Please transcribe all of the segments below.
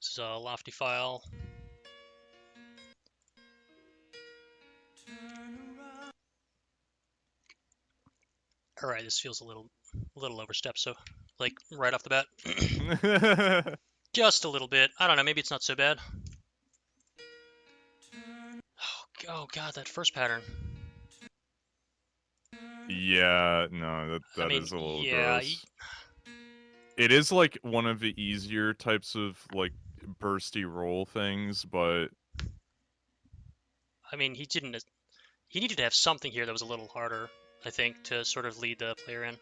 This is a Lofty file. All right, this feels a little overstepped. So, like right off the bat, just a little bit. I don't know. Maybe it's not so bad. Oh God, that first pattern. Yeah, no, that is a little gross. It is like one of the easier types of like bursty roll things, but I mean, he needed to have something here that was a little harder, I think, to sort of lead the player in.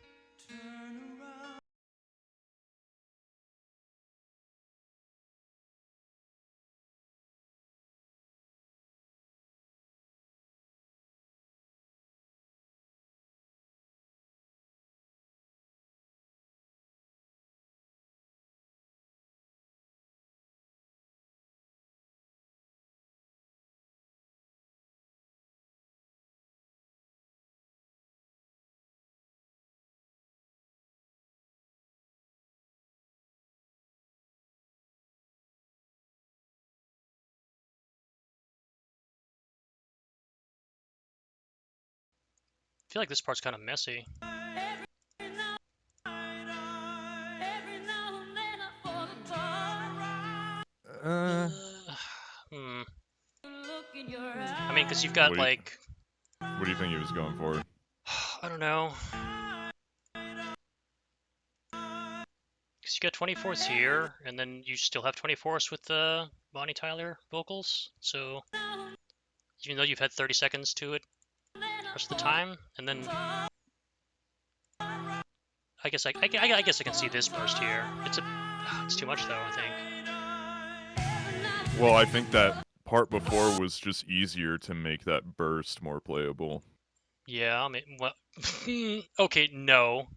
I feel like this part's kind of messy. I mean, because you've got like... What do you think he was going for? I don't know. Because you got 24ths here, and then you still have 24ths with the Bonnie Tyler vocals. So even though you've had 30 seconds to it the rest of the time, and then I guess I can see this burst here. It's too much though, I think. Well, I think that part before was just easier to make that burst more playable. Yeah, I mean, well, okay, no.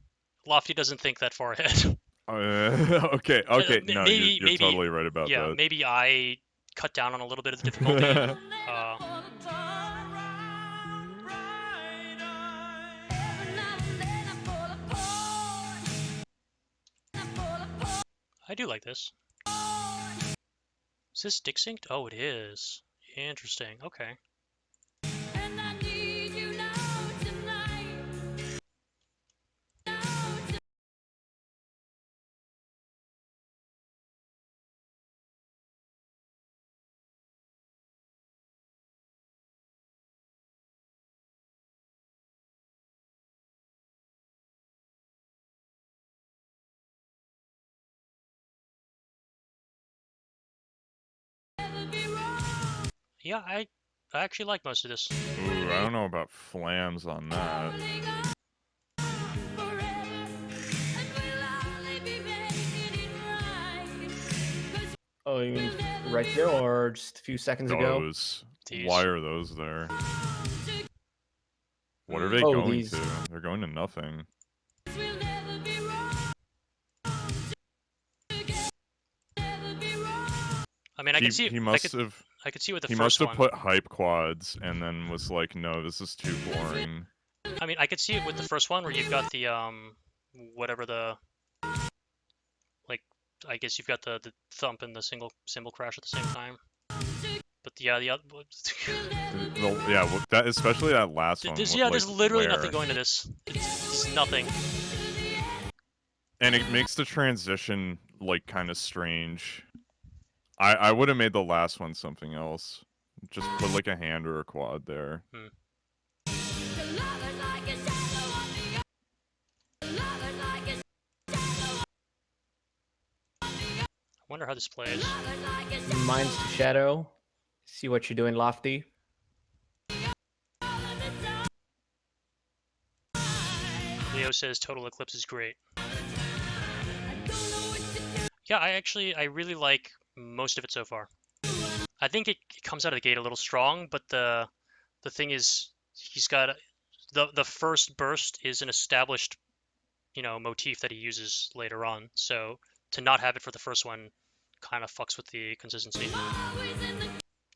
Lofty doesn't think that far ahead. Okay, no, maybe, you're totally right about that. Yeah, maybe I cut down on a little bit of the difficulty. I do like this. Is this stick synced? Oh, it is. Interesting. Okay. Yeah, I actually like most of this. Ooh, I don't know about flams on that. Oh, you mean right here or just a few seconds ago? Why are those there? What are they going to? They're going to nothing. I mean, I can see. He must have. I could see with the he first must have one. put hype quads and then was like, no, this is too boring. I mean, I could see it with the first one where you've got the whatever the, like, I guess you've got the thump and the single cymbal crash at the same time. But yeah, the other. Yeah, that especially that last one. There's literally nothing going to this. It's nothing. And it makes the transition like kind of strange. I would have made the last one something else. Just put like a hand or a quad there. I wonder how this plays. Minds to Shadow. See what you're doing, Lofty. Leo says Total Eclipse is great. Yeah, I really like most of it so far. I think it comes out of the gate a little strong, but the thing is, he's got the first burst is an established, motif that he uses later on. So to not have it for the first one kind of fucks with the consistency.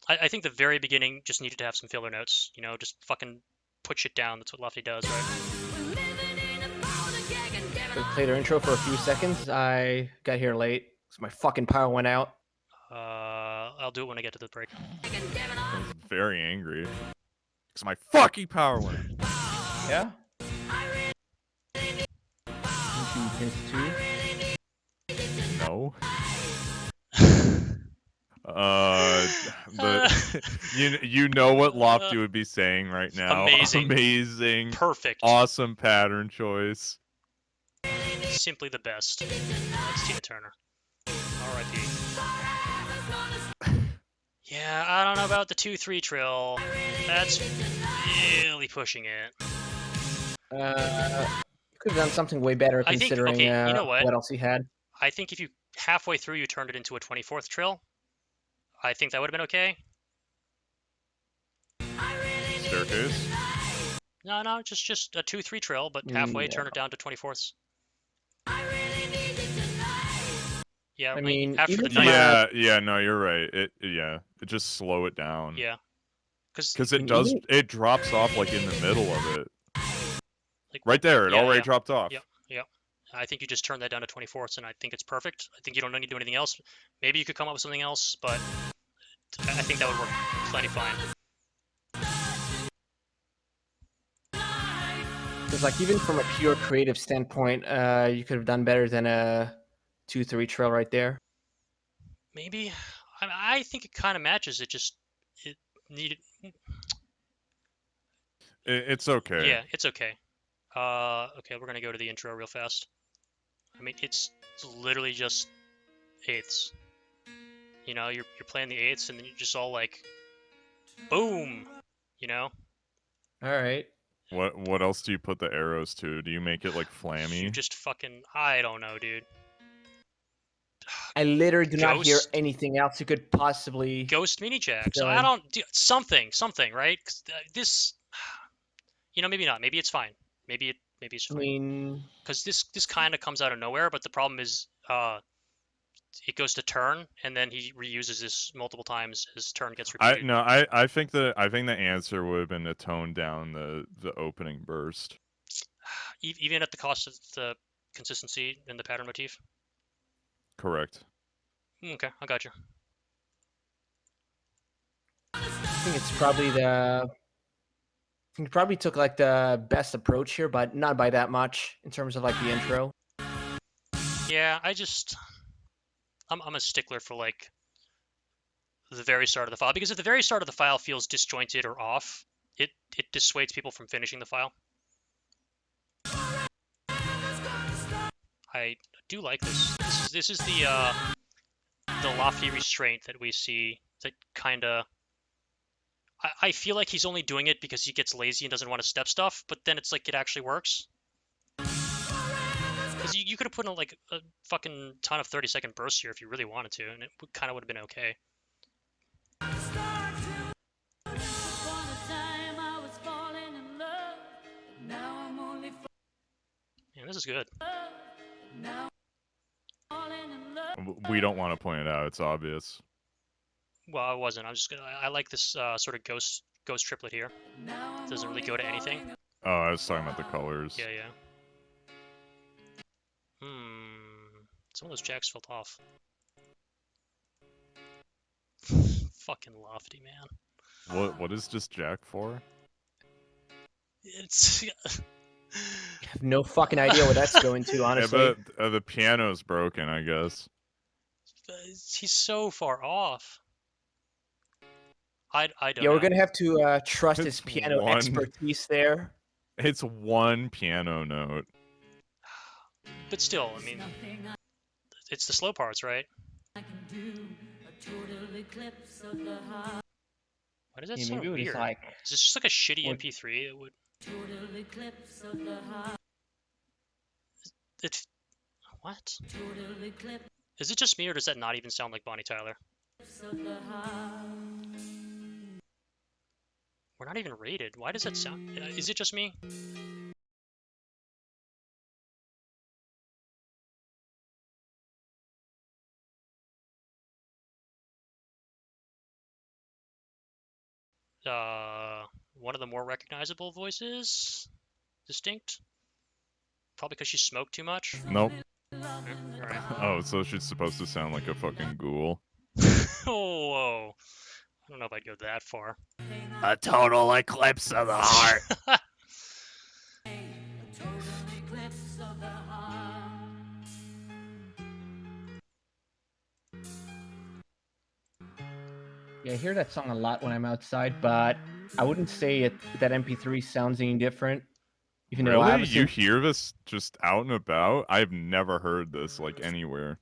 I think the very beginning just needed to have some filler notes. Just fucking put shit down. That's what Lofty does, right? So play their intro for a few seconds. I got here late, so my fucking power went out. I'll do it when I get to the break. I was very angry. Because my fucking power went. Yeah. Two. No. But you know what Lofty would be saying right now. Amazing. Amazing. Perfect. Awesome pattern choice. Simply the best. That's Tina Turner. R.I.P. Yeah, I don't know about the 2-3 trill. That's really pushing it. You could have done something way better I think, considering okay, you know what? else he had. I think if you halfway through you turned it into a 24th trill, I think that would have been okay. Staircase? No, just a 2-3 trill, but halfway turn it down to 24ths. Yeah, I mean, after even the from knife. Yeah, no, you're right. It just slow it down. Yeah. Because it drops off like in the middle of it. Like, right there, it already yeah. dropped off. Yep. I think you just turn that down to 24ths, and I think it's perfect. I think you don't need to do anything else. Maybe you could come up with something else, but I think that would work plenty fine. Because like even from a pure creative standpoint, you could have done better than a 2-3 trill right there. Maybe. I think it kind of matches. It needed. It's okay. Yeah, it's okay. Okay, we're gonna go to the intro real fast. I mean, it's literally just eighths. You know, you're playing the eighths, and then you're just all like, boom. You know. All right. What else do you put the arrows to? Do you make it like flammy? You just fucking. I don't know, dude. I literally do not hear Ghost? anything else you could possibly. Ghost mini jacks. fill I in. don't do something, right? 'Cause this, you know, maybe not. Maybe it's fine. Maybe it's I fine. mean, Because this kind of comes out of nowhere. But the problem is, it goes to turn, and then he reuses this multiple times. His turn gets repeated. I think the answer would have been to tone down the opening burst. Even at the cost of the consistency in the pattern motif. Correct. Okay, I got you. I think it's probably I think he probably took like the best approach here, but not by that much in terms of like the intro. Yeah, I'm a stickler for like the very start of the file, because if the very start of the file feels disjointed or off, it dissuades people from finishing the file. I do like this. This is the lofty restraint that we see. That kind of. I feel like he's only doing it because he gets lazy and doesn't want to step stuff, but then it's like it actually works. Because you could have put in like a fucking ton of 30-second bursts here if you really wanted to, and it kind of would have been okay. Man, this is good. We don't want to point it out. It's obvious. Well, I wasn't. I like this sort of ghost triplet here. It doesn't really go to anything. Oh, I was talking about the colors. Yeah. Some of those jacks felt off. Fucking lofty, man. What is this jack for? It's. I have no fucking idea what that's going to, honestly. Yeah, but the piano's broken, I guess. He's so far off. I don't know. Yeah, we're gonna have to trust his piano expertise there. It's one piano note. But still, I mean, it's the slow parts, right? Why does that sound weird? Like, is this just like a shitty MP3? It would. What? Is it just me, or does that not even sound like Bonnie Tyler? We're not even rated. Why does that sound? Is it just me? One of the more recognizable voices? Distinct? Probably because she smoked too much? Nope. Alright. Oh, so she's supposed to sound like a fucking ghoul. Whoa. I don't know if I'd go that far. A total eclipse of the heart. Yeah, I hear that song a lot when I'm outside, but I wouldn't say that MP3 sounds any different. Even though I Really? have You hear this just out and about? I've never heard this, like, anywhere.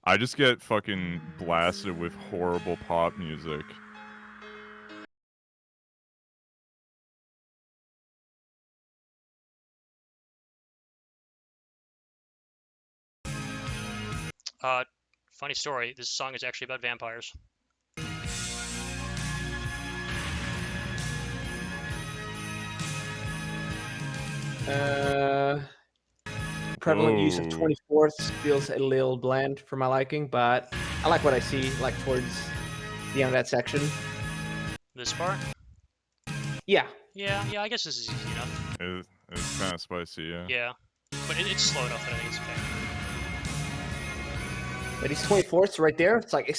I just get fucking blasted with horrible pop music. Funny story. This song is actually about vampires. Prevalent use of 24ths feels a little bland for my liking, but I like what I see, like, towards the end of that section. This part? Yeah. Yeah, I guess this is easy enough. It's kind of spicy, yeah. Yeah, but it's slow enough that I think it's okay. But these 24ths right there, it's like,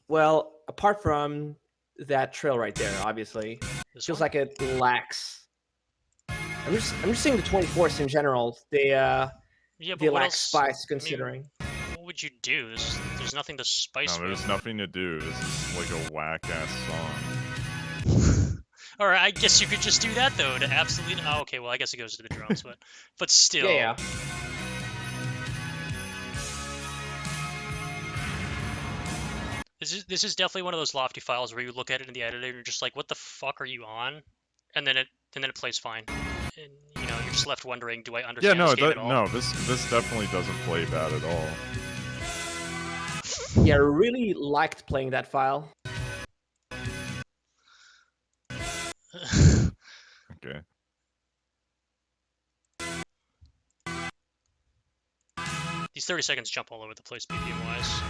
well, apart from that trill right there, obviously, This feels one? like it lacks. I'm just seeing the 24ths in general. They lack spice, considering. I mean, what would you do? There's nothing to spice No, there's with. nothing to do. This is like a whack-ass song. Alright, I guess you could just do that, though, to absolutely... Oh, okay, well, I guess it goes to the drums, but still... Yeah. This is definitely one of those lofty files where you look at it in the editor and you're just like, what the fuck are you on? And then it plays fine. And, you know, you're just left wondering, do I understand this game at all? No, this definitely doesn't play bad at all. Yeah, I really liked playing that file. Okay. These 30 seconds jump all over the place BPM-wise.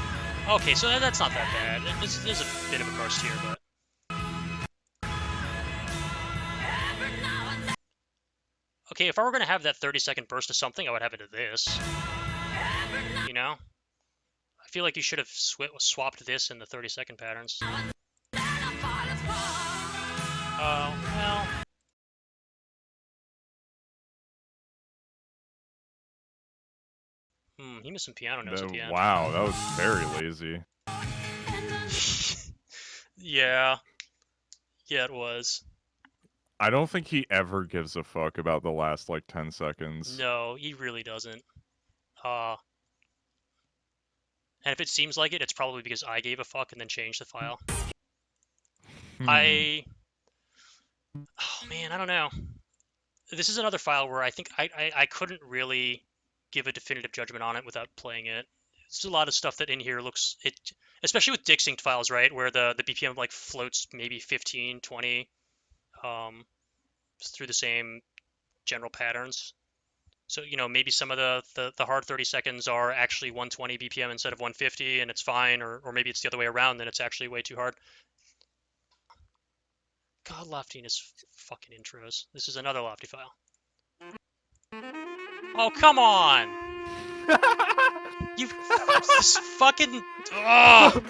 Okay, so that's not that bad. There's a bit of a burst here, but... Okay, if I were going to have that 30-second burst of something, I would have it of this. You know? I feel like you should have swapped this in the 30-second patterns. Oh, well... he missed some piano notes at the end. Wow, that was very lazy. Yeah. Yeah, it was. I don't think he ever gives a fuck about the last, like, 10 seconds. No, he really doesn't. And if it seems like it, it's probably because I gave a fuck and then changed the file. Oh man, I don't know. This is another file where I think I couldn't really give a definitive judgment on it without playing it. There's a lot of stuff that in here looks... especially with dick synced files, right? Where the BPM like floats maybe 15, 20 through the same general patterns. So, you know, maybe some of the hard 30 seconds are actually 120 BPM instead of 150 and it's fine, or maybe it's the other way around and it's actually way too hard. God, Lofty and his fucking intros. This is another Lofty file. Oh, come on! You this fucking... Oh!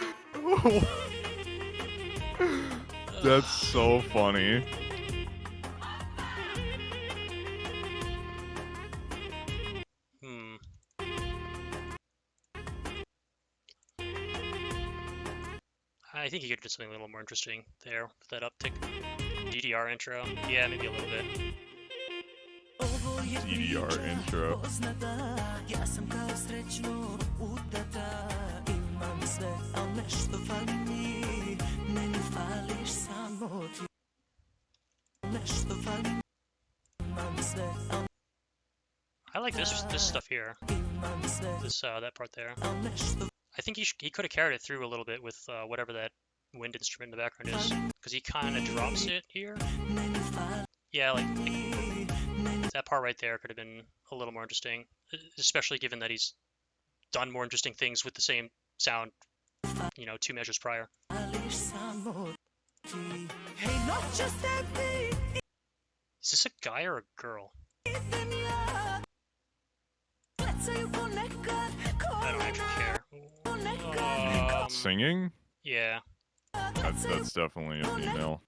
That's so funny. I think you could do something a little more interesting there with that uptick. DDR intro. Yeah, maybe a little bit. DDR intro. I like this stuff here. That part there. I think he could have carried it through a little bit with whatever that wind instrument in the background is, because he kind of drops it here. Yeah, like that part right there could have been a little more interesting, especially given that he's done more interesting things with the same sound, you know, 2 measures prior. Is this a guy or a girl? I don't actually care. Singing? Yeah. That's definitely a female.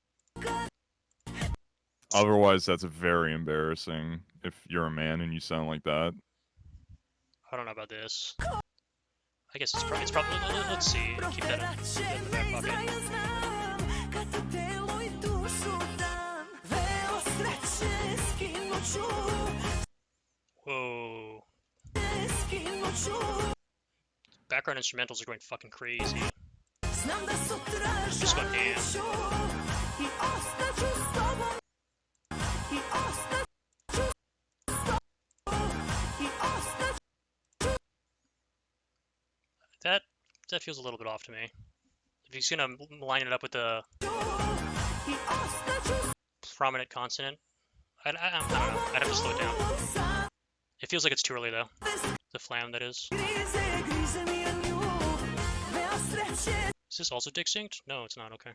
Otherwise, that's very embarrassing if you're a man and you sound like that. I don't know about this. I guess it's probably. Let's see. Keep that in the back pocket. Whoa. Background instrumentals are going fucking crazy. Just going ham. That feels a little bit off to me. If he's gonna line it up with the prominent consonant, I don't know. I'd have to slow it down. It feels like it's too early though. The flam, that is. Is this also distinct? No, it's not. Okay.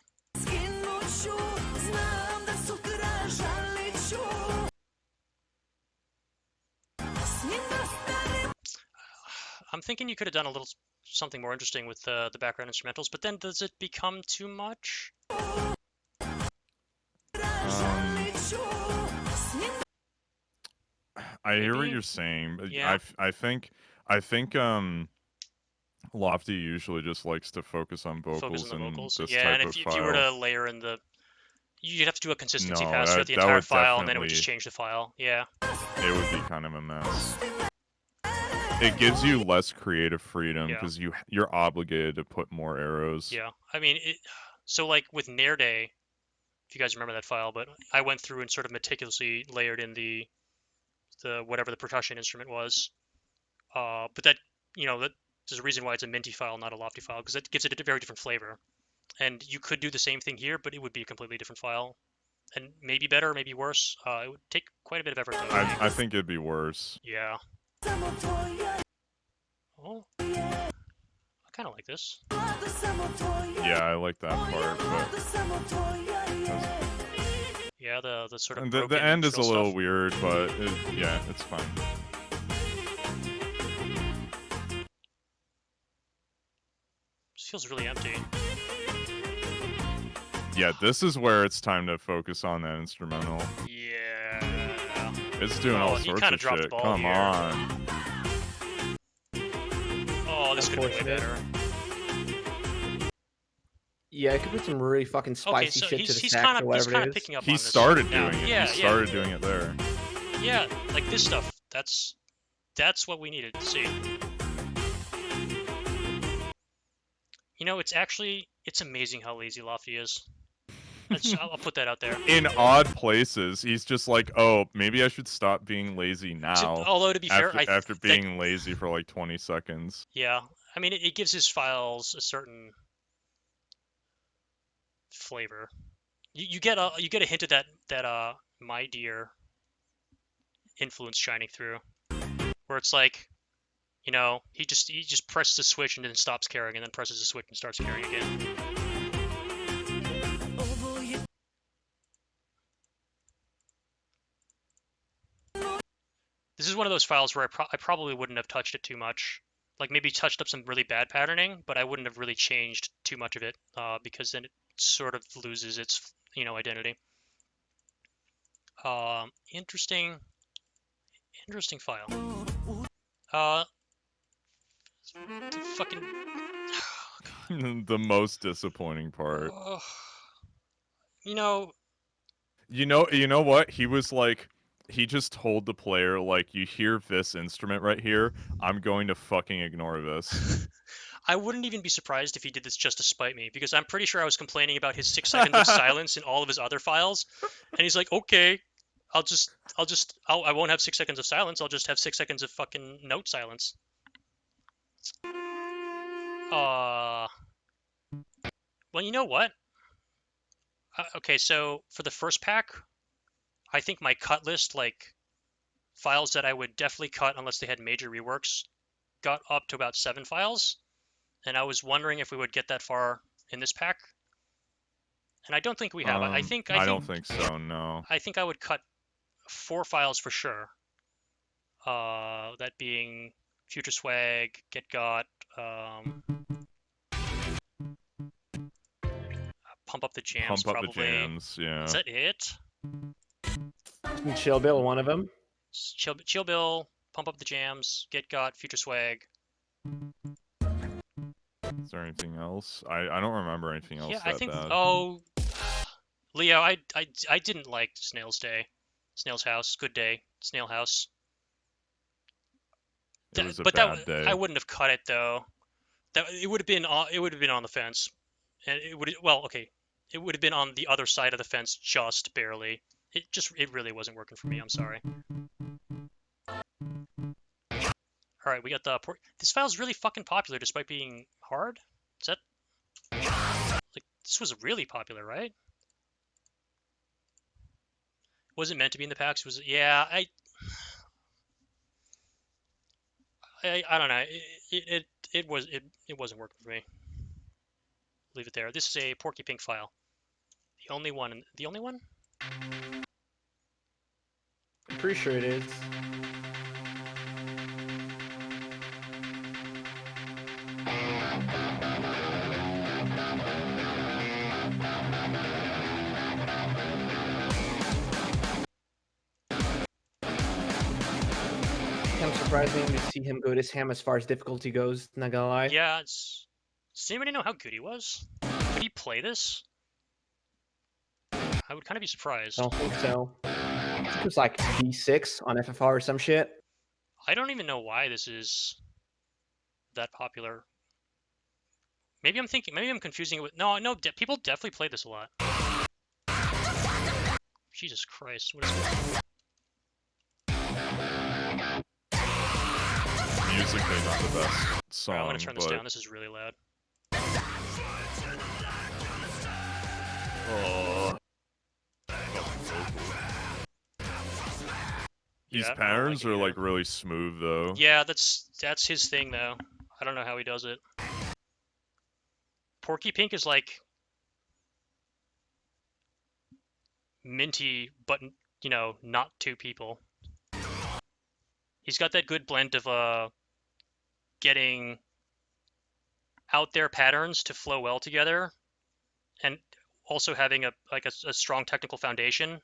I'm thinking you could have done a little something more interesting with the background instrumentals, but then does it become too much? I hear what you're saying, but yeah. I think Lofty usually just likes to focus on vocals and this type of if file. you were to layer in the, you'd have to do a consistency No, pass throughout the entire file, and then it would just change the file. Yeah. It would be kind of a mess. It gives you less creative freedom because you're obligated to put more arrows. Yeah, I mean, so like with Nair Day, if you guys remember that file, but I went through and sort of meticulously layered in the whatever the percussion instrument was. But that, there's a reason why it's a Minty file, not a Lofty file, because it gives it a very different flavor. And you could do the same thing here, but it would be a completely different file. And maybe better, maybe worse. It would take quite a bit of effort, though. I think it'd be worse. Yeah. Oh. I kind of like this. Yeah, I like that part, but... Yeah, the sort of the end is a little weird, but yeah, it's fine. This feels really empty. Yeah, this is where it's time to focus on that instrumental. Yeah. It's doing all sorts of shit. Come on. Oh, this could be way better. Yeah, it could put some really fucking spicy shit to the sax or whatever it is. Picking up he on started this doing it. He started doing it there. Yeah, like this stuff. That's what we needed to see. It's amazing how lazy Lofty is. I'll put that out there. In odd places, he's just like, oh, maybe I should stop being lazy now. Although, to be fair, after being lazy for like 20 seconds. Yeah, I mean, it gives his files a certain flavor. You get a hint of that My Dear influence shining through, where it's like, he just presses a switch and then stops caring, and then presses a switch and starts caring again. This is one of those files where I probably wouldn't have touched it too much. Like maybe touched up some really bad patterning, but I wouldn't have really changed too much of it because then it sort of loses its identity. Interesting file. The fucking the most disappointing part. You know what? He was like, he just told the player, like, you hear this instrument right here, I'm going to fucking ignore this. I wouldn't even be surprised if he did this just to spite me, because I'm pretty sure I was complaining about his 6 seconds of silence in all of his other files, and he's like, okay, I won't have 6 seconds of silence, I'll just have 6 seconds of fucking note silence. Well, you know what? Okay, so for the first pack, I think my cut list, like files that I would definitely cut unless they had major reworks, got up to about 7 files. And I was wondering if we would get that far in this pack. And I don't think we have. I don't think so, no. I think I would cut 4 files for sure. That being Future Swag, Get Got, pump up the jams. Pump up probably. the jams. Yeah. Is that it? Chill Bill, one of them. Chill Bill, pump up the jams, Get Got, Future Swag. Is there anything else? I don't remember anything else. Yeah, I think. Bad. Oh, Leo, I didn't like Snail's Day, Snail's House, Good Day, Snail House. It was a but bad day. I wouldn't have cut it though. It would have been on the fence, and it would it would have been on the other side of the fence just barely. It really wasn't working for me. I'm sorry. All right, we got the port. This file's really fucking popular despite being hard. Is that like this was really popular, right? Was it meant to be in the packs? Was it? Yeah, I don't know. It wasn't working for me. Leave it there. This is a Porky Pink file. The only one. The only one? I'm pretty sure it is. Kind of surprising to see him go this ham as far as difficulty goes, not gonna lie. Yeah, does anybody know how good he was? Could he play this? I would kind of be surprised. I don't think so. I think it was like D6 on FFR or some shit. I don't even know why this is that popular. Maybe I'm confusing it with... No, people definitely play this a lot. Jesus Christ, what is this? Musically not the best song. I'm gonna turn this down. This is really loud. Oh. These patterns are like really smooth though. Yeah, that's his thing though. I don't know how he does it. Porky Pink is like Minty, but you know, not two people. He's got that good blend of getting out there patterns to flow well together, and also having a strong technical foundation.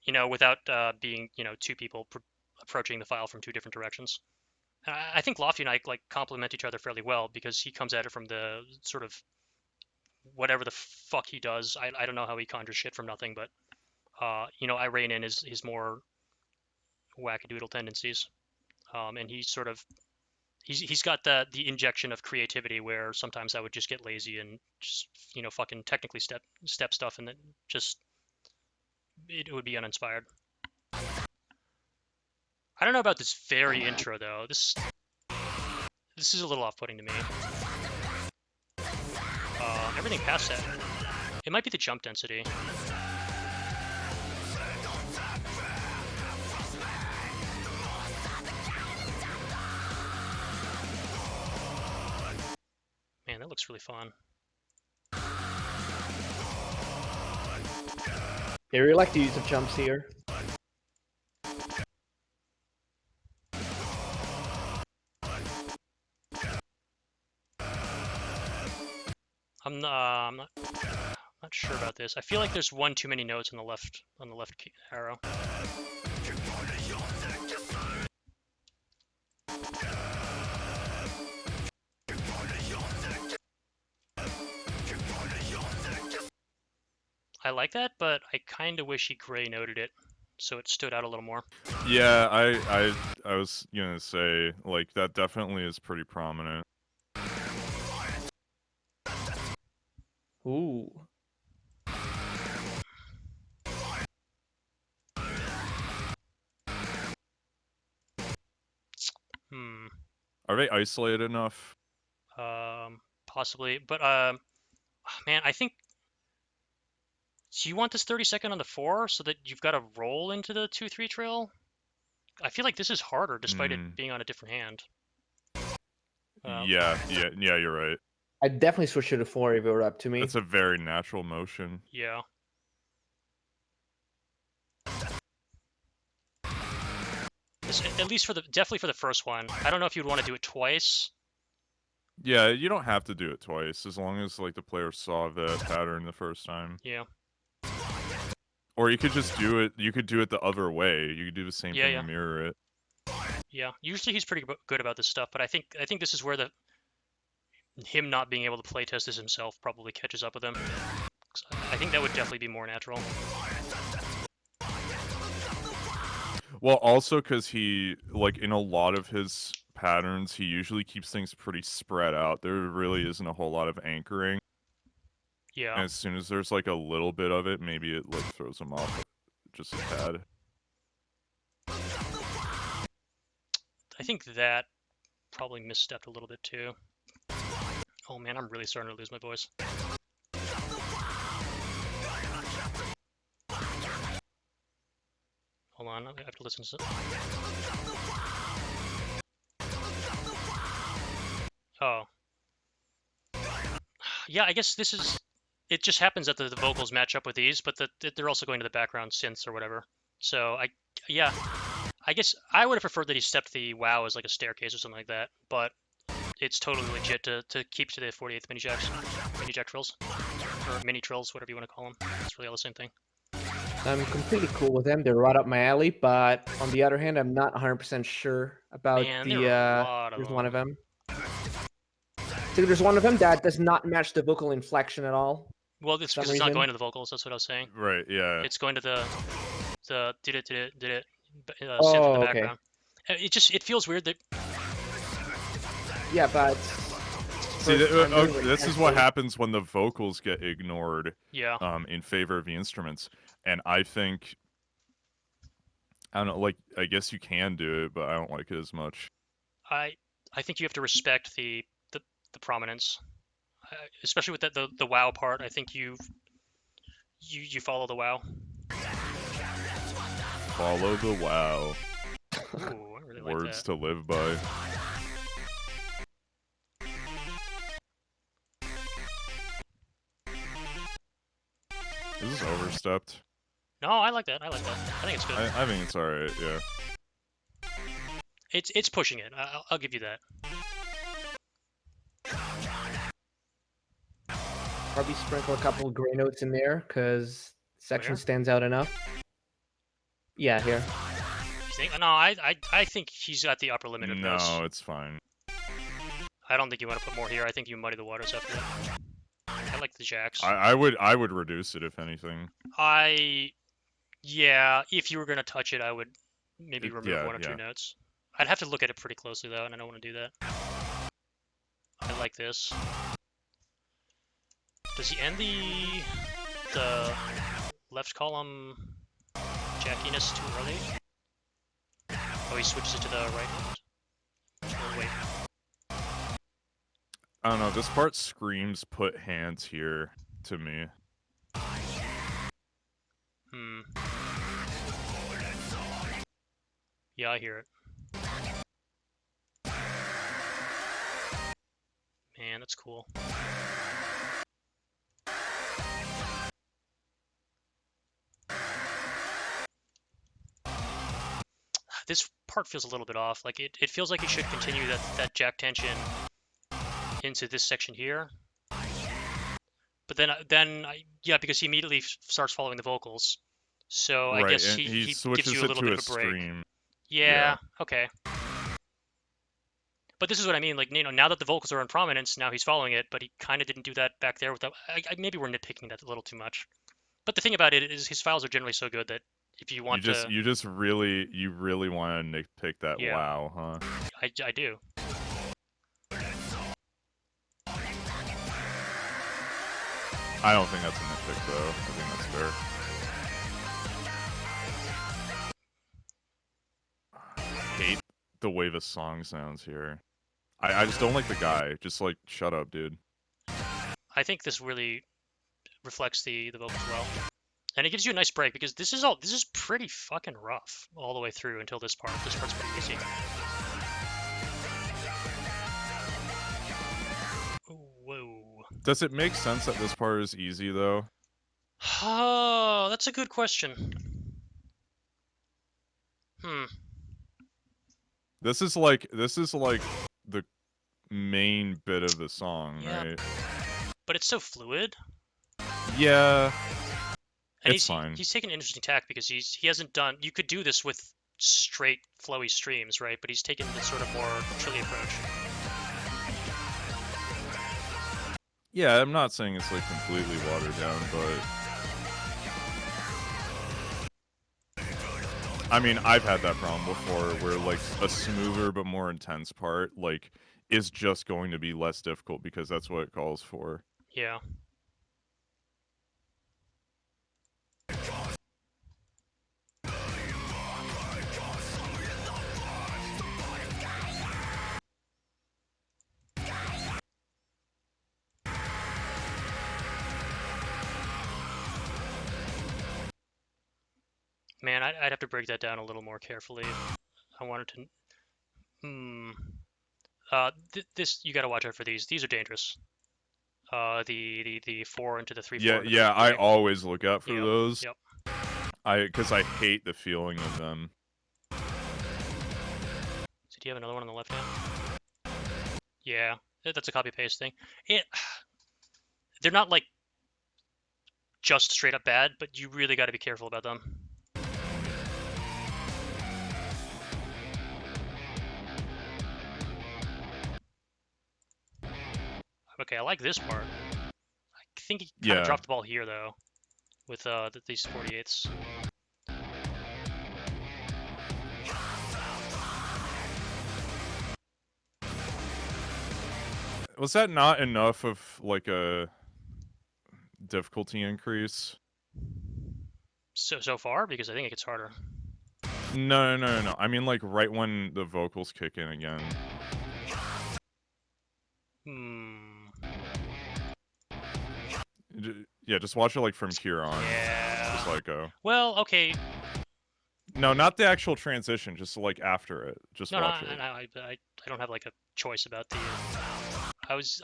You know, without being two people approaching the file from two different directions. I think Lofty and I like complement each other fairly well because he comes at it from the sort of whatever the fuck he does. I don't know how he conjures shit from nothing, but I rein in his more wackadoodle tendencies, and he's got the injection of creativity where sometimes I would just get lazy and just fucking technically step stuff and then just it would be uninspired. I don't know about this very intro though. This is a little off-putting to me. Everything past that, it might be the jump density. Man, that looks really fun. Yeah, we like the use of jumps here. I'm not sure about this. I feel like there's one too many notes on the left arrow. I like that, but I kind of wish he gray noted it so it stood out a little more. Yeah, I was gonna say like that definitely is pretty prominent. Ooh. Are they isolated enough? Possibly, but man, I think. Do you want this 30-second on the 4 so that you've got to roll into the 2-3 trail? I feel like this is harder despite it being on a different hand. Yeah, you're right. I'd definitely switch to the 4 if it were up to me. That's a very natural motion. Yeah. At least definitely for the first one. I don't know if you'd want to do it twice, Yeah, you don't have to do it twice, as long as, like, the player saw the pattern the first time. Yeah. Or you could just do it, you could do it the other way. You could do the same thing Yeah. and mirror it. Yeah. Usually he's pretty good about this stuff, but I think this is where him not being able to playtest this himself probably catches up with him. I think that would definitely be more natural. Well, also because he, like, in a lot of his patterns, he usually keeps things pretty spread out. There really isn't a whole lot of anchoring. Yeah. And as soon as there's, like, a little bit of it, maybe it, like, throws him off just a tad. I think that probably misstepped a little bit too. Oh man, I'm really starting to lose my voice. Hold on, I have to listen to it. Oh. Yeah, I guess this is... It just happens that the vocals match up with these, but they're also going to the background synths or whatever. So, yeah. I guess I would have preferred that he stepped the WoW as like a staircase or something like that, but it's totally legit to keep to the 48th mini jack trills. Or mini trills, whatever you want to call them. It's really all the same thing. I'm completely cool with them. They're right up my alley, but on the other hand, I'm not 100% sure about Man, the, there are a lot of there's them. one of them. So there's one of them that does not match the vocal inflection at all. Well, it's because it's not going to the vocals, that's what I was saying. Right, yeah. It's going to the did it synth in Oh, the okay. background. It feels weird that... Yeah, but... See, this is what happens when the vocals get ignored. Yeah. In favor of the instruments, and I think, I don't know, like, I guess you can do it, but I don't like it as much. I think you have to respect the prominence, especially with the WoW part. I think you follow the WoW. Follow the WoW. Ooh, I really Words like that. to live by. This is overstepped. No, I like that. I think it's good. I think it's alright, yeah. It's pushing it. I'll give you that. Probably sprinkle a couple of gray notes in there, because section stands out enough. Yeah, here. You think? No, I think he's at the upper limit of this. No, it's fine. I don't think you want to put more here. I think you muddy the waters after that. I like the jacks. I would reduce it, if anything. Yeah, if you were gonna touch it, I would maybe remove one or two notes. I'd have to look at it pretty closely though, and I don't want to do that. I like this. Does he end the left column jackiness too early? Oh, he switches it to the right hand. Oh, wait. I don't know, this part screams put hands here to me. Yeah, I hear it. Man, that's cool. This part feels a little bit off. Like it feels like it should continue that jack tension into this section here. But then yeah, because he immediately starts following the vocals. So I guess he gives you a little bit of a break. Scream. Yeah, okay. But this is what I mean, like, you know, now that the vocals are in prominence, now he's following it, but he kind of didn't do that back there. Maybe we're nitpicking that a little too much. But the thing about it is his files are generally so good that if you want you really want to nitpick that WoW, huh? I do. I don't think that's a nitpick, though. I think that's fair. I hate the way the song sounds here. I just don't like the guy. Just, like, shut up, dude. I think this really reflects the vocals well. And it gives you a nice break, because this is pretty fucking rough all the way through until this part. This part's pretty easy. Whoa. Does it make sense that this part is easy, though? Oh, that's a good question. This is like the main bit of the song, right? But it's so fluid. Yeah. And it's fine. He's taken an interesting tack because he hasn't done. You could do this with straight flowy streams, right? But he's taken this sort of more trilly approach. Yeah, I'm not saying it's like completely watered down, but I mean, I've had that problem before where like a smoother but more intense part like is just going to be less difficult because that's what it calls for. Yeah. Man, I'd have to break that down a little more carefully if I wanted to. This you got to watch out for these. These are dangerous. The 4 into the 3/4. Yeah, I always look out for those. Yep. Because I hate the feeling of them. So do you have another one on the left hand? Yeah, that's a copy paste thing. They're not like just straight up bad, but you really got to be careful about them. Okay, I like this part. I think he kind of dropped the ball here though, with these 48ths. Was that not enough of like a difficulty increase? So far, because I think it gets harder. No. I mean, like right when the vocals kick in again. Yeah, just watch it like from here on. Yeah. Just let it go. Well, okay. No, not the actual transition. Just like after it. Just watch it. I don't have like a choice about the.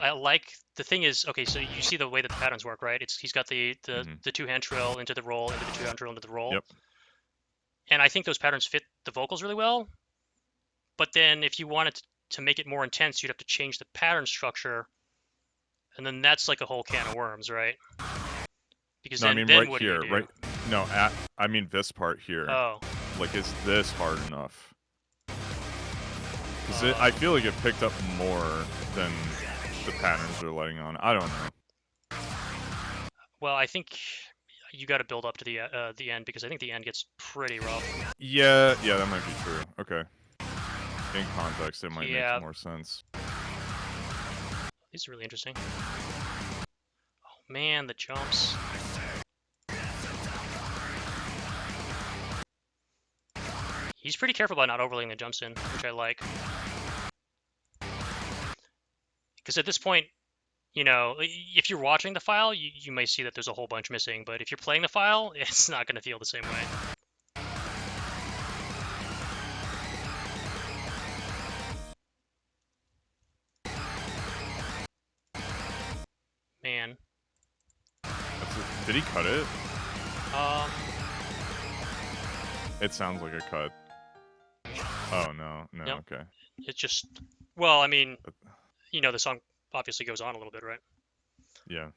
I like the thing is okay. So you see the way that the patterns work, right? He's got the 2-hand trill into the roll, into the 2-hand trill into the roll. Yep. And I think those patterns fit the vocals really well. But then if you wanted to make it more intense, you'd have to change the pattern structure, and then that's like a whole can of worms, right? Because no, then, I mean then right what here, do you do? right? No, I mean this part here. Oh. Like, is this hard enough? Because I feel like it picked up more than the patterns are letting on. I don't know. Well, I think you got to build up to the end because I think the end gets pretty rough. Yeah, that might be true. Okay. In context, it might make more sense. These are really interesting. Oh man, the jumps. He's pretty careful about not overlaying the jumps in, which I like. Because at this point, you know, if you're watching the file, you may see that there's a whole bunch missing, but if you're playing the file, it's not going to feel the same way. Man. Did he cut it? It sounds like a cut. Oh, no, nope. Okay. It just, well, I mean, you know, the song obviously goes on a little bit, right? Yeah.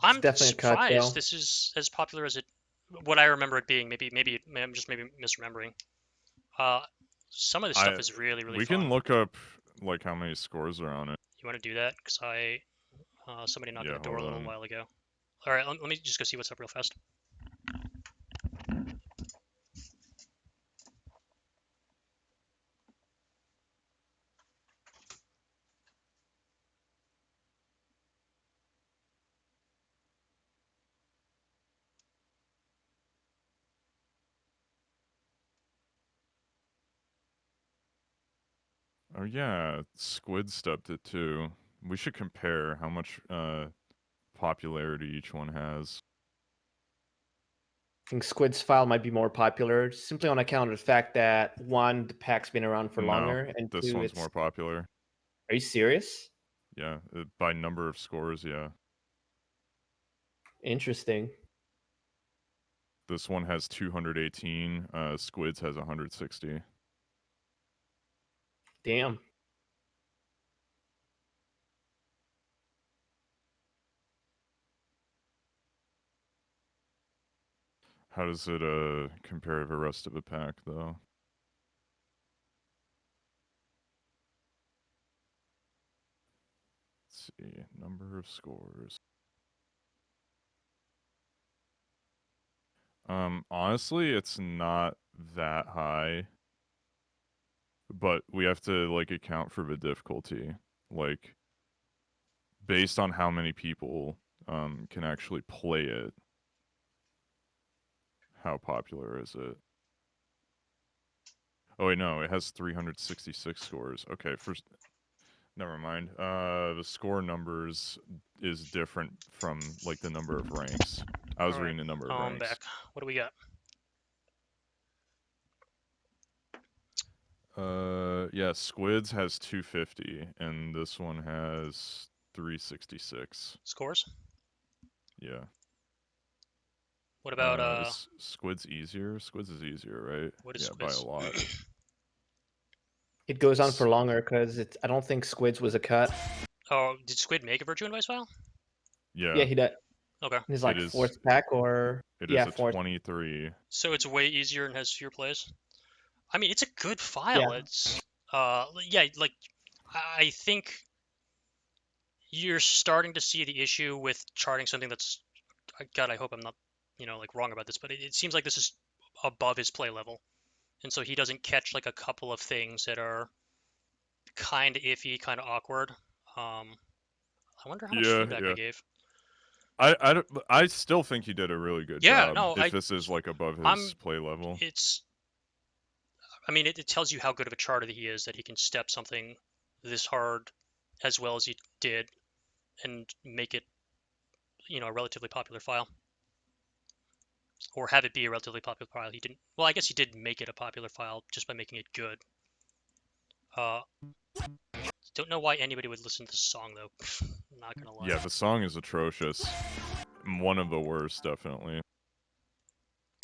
I'm surprised cut, this is as popular as what I remember it being. Maybe I'm just misremembering. Some of this stuff is really fun. We can look up like how many scores are on it. You want to do that? Because somebody knocked on the door a little while ago. All right, let me just go see what's up real fast. Oh yeah, Squid stepped it too. We should compare how much popularity each one has. I think Squid's file might be more popular simply on account of the fact that one, the pack's been around for longer, and this two, one's more popular. Are you serious? Yeah, by number of scores, yeah. Interesting. This one has 218. Squid's has 160. Damn. How does it compare to the rest of the pack, though? Let's see, number of scores. Honestly, it's not that high, but we have to like account for the difficulty, like based on how many people can actually play it. How popular is it? Oh wait, no, it has 366 scores. Okay, first, never mind. The score numbers is different from like the number of ranks. I was reading the number of ranks. Back. What do we got? Yeah, Squids has 250, and this one has 366. Scores? Yeah. What about is Squids easier? Squids is easier, right? What is Squids? By a lot. It goes on for longer because I don't think Squids was a cut. Oh, did Squid make a Virtue and Vice file? Yeah, he did. Okay. His like fourth pack or it is a 23. So it's way easier and has fewer plays. I mean, it's a good file. Yeah. It's like I think you're starting to see the issue with charting something that's, God, I hope I'm not, like wrong about this, but it seems like this is above his play level, and so he doesn't catch like a couple of things that are kind of iffy, kind of awkward. I wonder how much feedback I gave. I still think he did a really good job. No, if this is like above his play level, it tells you how good of a charter he is, that he can step something this hard as well as he did and make it, a relatively popular file, or have it be a relatively popular file. He didn't. Well, I guess he did make it a popular file just by making it good. Don't know why anybody would listen to this song though. I'm not gonna lie. Yeah, the song is atrocious. One of the worst, definitely.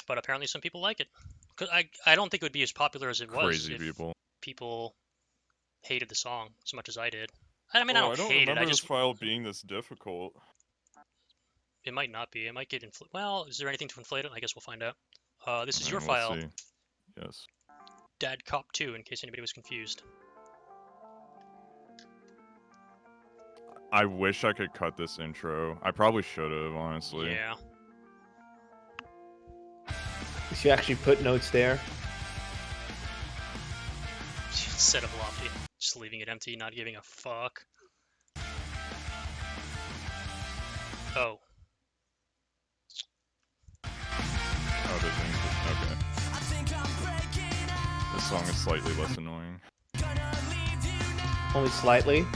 But apparently some people like it. Cause I don't think it would be as popular as it was. Crazy people. People hated the song as much as I did. I mean, I don't hate it. remember this file being this difficult. It might not be. It might get inflated. Well, is there anything to inflate it? I guess we'll find out. This is your file. See. Yes. Dad Cop 2, in case anybody was confused. I wish I could cut this intro. I probably should have, honestly. Yeah. Did you actually put notes there? Set up Lofty. Just leaving it empty, not giving a fuck. Oh. Oh, okay. This song is slightly less annoying. Only slightly?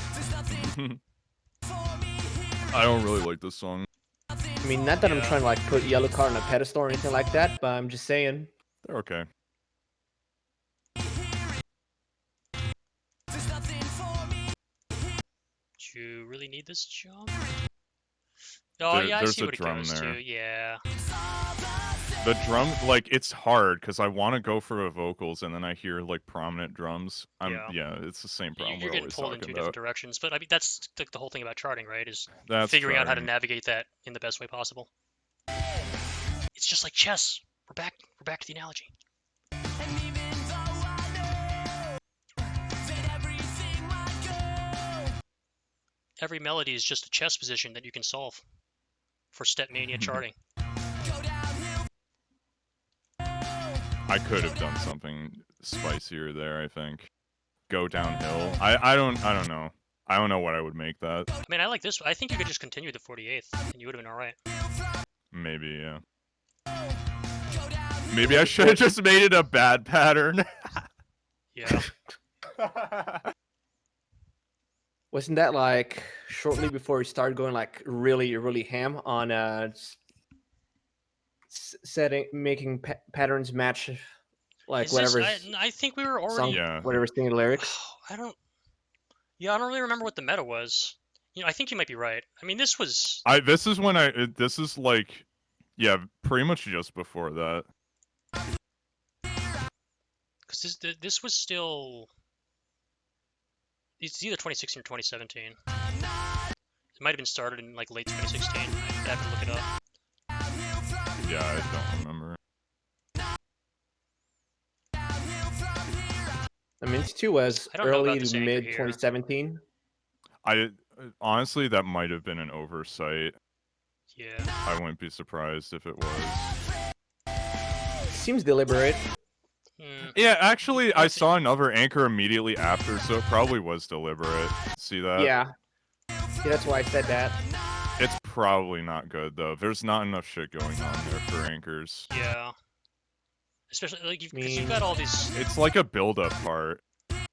I don't really like this song. I mean, not that I'm trying to like put Yellow Card on a pedestal or anything like that, but I'm just saying. They're okay. Do you really need this jump? Oh, yeah, I see what it goes to. Yeah. The drum, like, it's hard because I want to go for the vocals and then I hear like prominent drums. Yeah, it's the same problem. You're getting pulled in two different directions, but I mean that's like the whole thing about charting, right? Is figuring out how to navigate that in the best way possible. It's just like chess. We're back to the analogy. Every melody is just a chess position that you can solve for Stepmania charting. I could have done something spicier there, I think. Go downhill. I don't know. I don't know what I would make that. I mean, I like this. I think you could just continue the 48th, and you would have been alright. Maybe, yeah. Maybe I should have just made it a bad pattern. Yeah. Wasn't that like shortly before we started going like really, really ham on making patterns match like whatever? I think we were already whatever singing lyrics. I don't really remember what the meta was. I think you might be right. I mean, this was. This is like, yeah, pretty much just before that. Because this was still. It's either 2016 or 2017. It might have been started in like late 2016. I have to look it up. Yeah, I don't remember. I mean, Minty 2 was I don't know about early this to anchor mid here. 2017. Honestly, that might have been an oversight. Yeah. I wouldn't be surprised if it was. Seems deliberate. Yeah, actually, I Honestly- saw another anchor immediately after, so it probably was deliberate. See that? Yeah. That's why I said that. It's probably not good, though. There's not enough shit going on there for anchors. Yeah. Especially like because mean- you've got all these. It's like a build-up part. I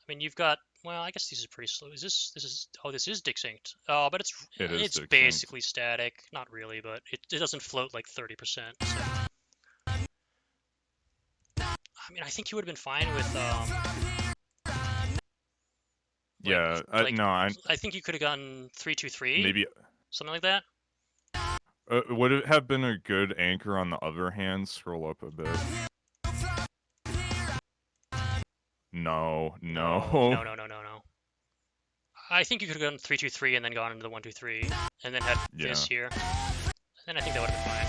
mean, you've got. Well, I guess these are pretty slow. Is this? This is. Oh, this is dick synced. Oh, but It is it's dick synced. basically static. Not really, but it doesn't float like 30%. So. I mean, I think you would have been fine with. Yeah, like, no, I think you could have gotten 3-2-3. maybe. Something like that. Would it have been a good anchor on the other hand? Scroll up a bit. No. No. I think you could have gone 3-2-3 and then gone into the 1-2-3 and then had this here. And then I think that would have been fine.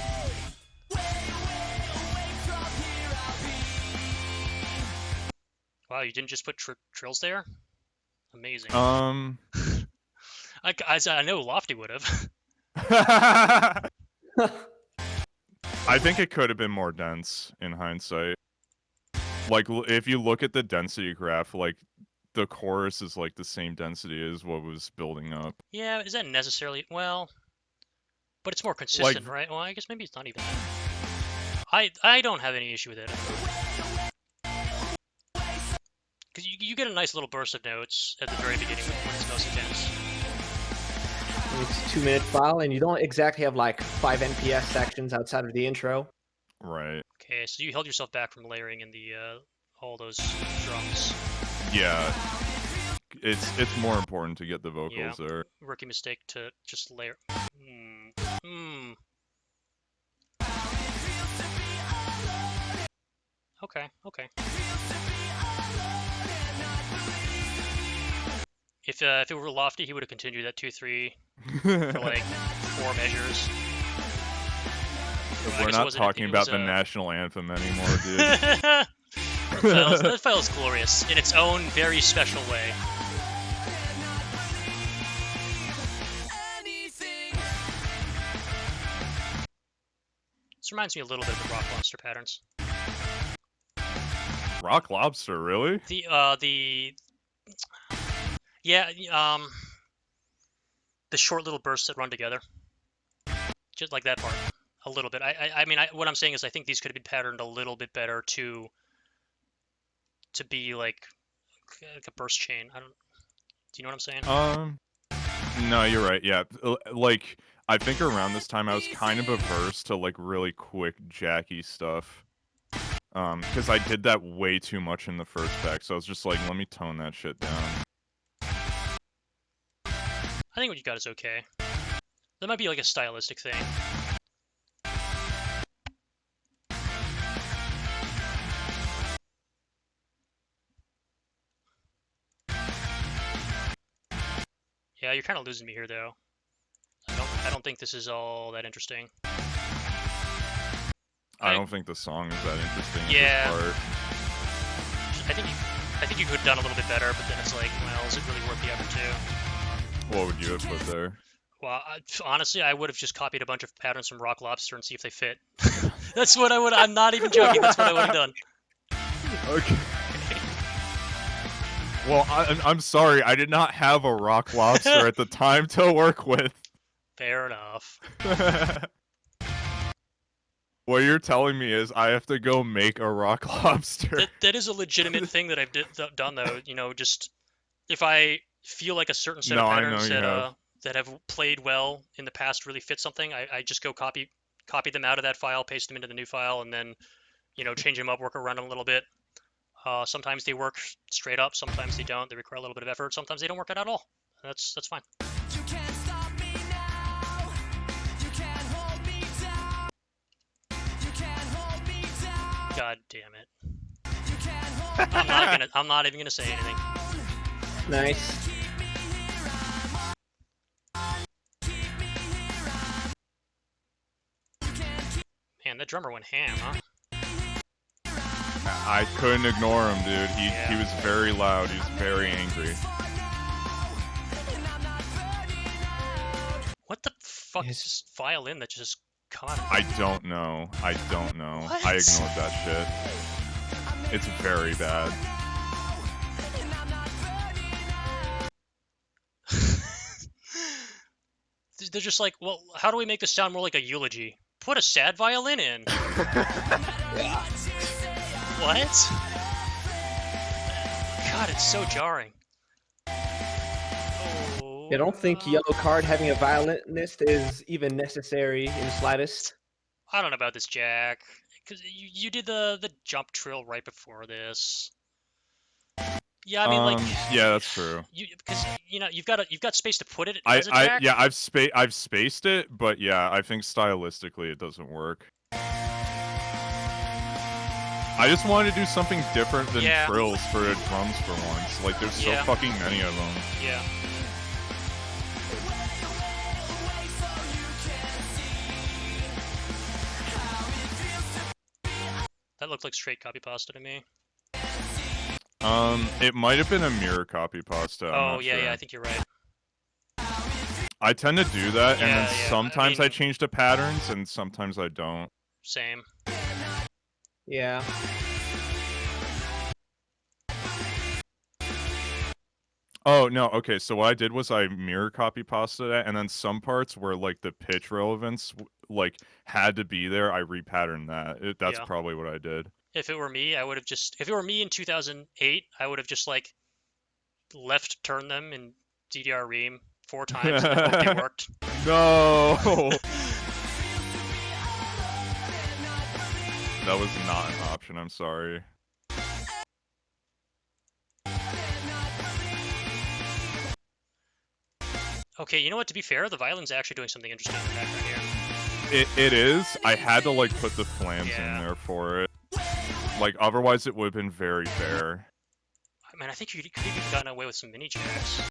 Wow, you didn't just put trills there? Amazing. I know Lofty would have. I think it could have been more dense in hindsight. Like, if you look at the density graph, like, the chorus is, like, the same density as what was building up. Yeah, is that necessarily... Well... But it's more consistent, right? Well, I guess maybe it's not even that. I don't have any issue with it. Because you get a nice little burst of notes at the very beginning when it's most intense. It's a 2-minute file, and you don't exactly have like 5 NPS sections outside of the intro. Right. Okay, so you held yourself back from layering in the all those drums. Yeah. It's more important to get the vocals there. Rookie mistake to just layer. Okay. If it were Lofty, he would have continued that 2-3 for like 4 measures. We're not talking about the national anthem anymore, dude. That file is glorious in its own very special way. This reminds me a little bit of the Rock Lobster patterns. Rock Lobster, really? The short little bursts that run together. Just like that part. A little bit. I mean, what I'm saying is I think these could have been patterned a little bit better to be like a burst chain. Do you know what I'm saying? No, you're right. Yeah, like I think around this time I was kind of averse to like really quick jacky stuff. Because I did that way too much in the first pack, so I was just like, let me tone that shit down. I think what you got is okay. That might be like a stylistic thing. Yeah, you're kind of losing me here, though. I don't think this is all that interesting. I don't think the song is that interesting. Yeah. Part. I think you could have done a little bit better, but then it's like, well, is it really worth the effort too? What would you have put there? Well, honestly, I would have just copied a bunch of patterns from Rock Lobster and see if they fit. That's what I would. I'm not even joking. That's what I would have done. Okay. Well, I'm sorry. I did not have a Rock Lobster at the time to work with. Fair enough. What you're telling me is I have to go make a Rock Lobster. That is a legitimate thing that I've done, though. You know, just if I feel like a certain set of patterns that have played well in the past really fit something, I just go copy them out of that file, paste them into the new file, and then, you know, change them up, work around them a little bit. Sometimes they work straight up, sometimes they don't. They require a little bit of effort. Sometimes they don't work out at all. That's fine. God damn it. I'm not even gonna say anything. Nice. Man, that drummer went ham, huh? I couldn't ignore him, dude. He was very loud. He was very angry. What the fuck is this violin that just come out? I don't know. I don't know. What? I ignored that shit. It's very bad. They're just like, well, how do we make this sound more like a eulogy? Put a sad violin in. What? God, it's so jarring. I don't think yellow card having a violinist is even necessary in the slightest. I don't know about this, Jack. Because you did the jump trill right before this. Yeah, I mean, like. Yeah, that's true. Because you've got space to put it as a jack. Yeah, I've spaced it, but yeah, I think stylistically it doesn't work. I just wanted to do something different than trills for drums for once. Like, there's so fucking many of them. Yeah. That looked like straight copy pasta to me. It might have been a mirror copy pasta. Oh, yeah, yeah, I think you're right. I tend to do that, and then sometimes I I mean, change the patterns, and sometimes I don't. Same. Yeah. Oh, no, okay, so what I did was I mirror copy pasta that, and then some parts where, like, the pitch relevance, like, had to be there, I repatterned that. That's probably what I did. If it were me, I would have just... If it were me in 2008, I would have just, like, left turn them in DDR Ream 4 times and I hope they worked. No! That was not an option, I'm sorry. Okay, you know what? To be fair, the violin's actually doing something interesting in the background here. It is. I had to, like, put the flams in there for it. Like, otherwise it would have been very bare. I mean, I think you could have gotten away with some mini jacks.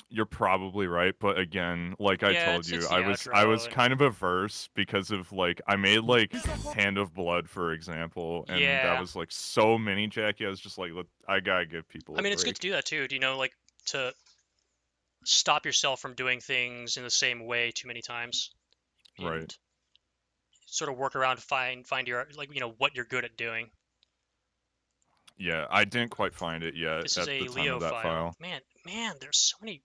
You're probably right, but again, like I told you, I was kind of averse because of, like, I made, like, Hand of Blood, for example, and that was, like, so mini jacky. I was just like, look, I gotta give people a break. It's good to do that too. Do you know, like, to stop yourself from doing things in the same way too many times. Right. Sort of work around, find your, like, what you're good at doing. Yeah, I didn't quite find it yet. This at is a the time Leo of that file. Man, there's so many.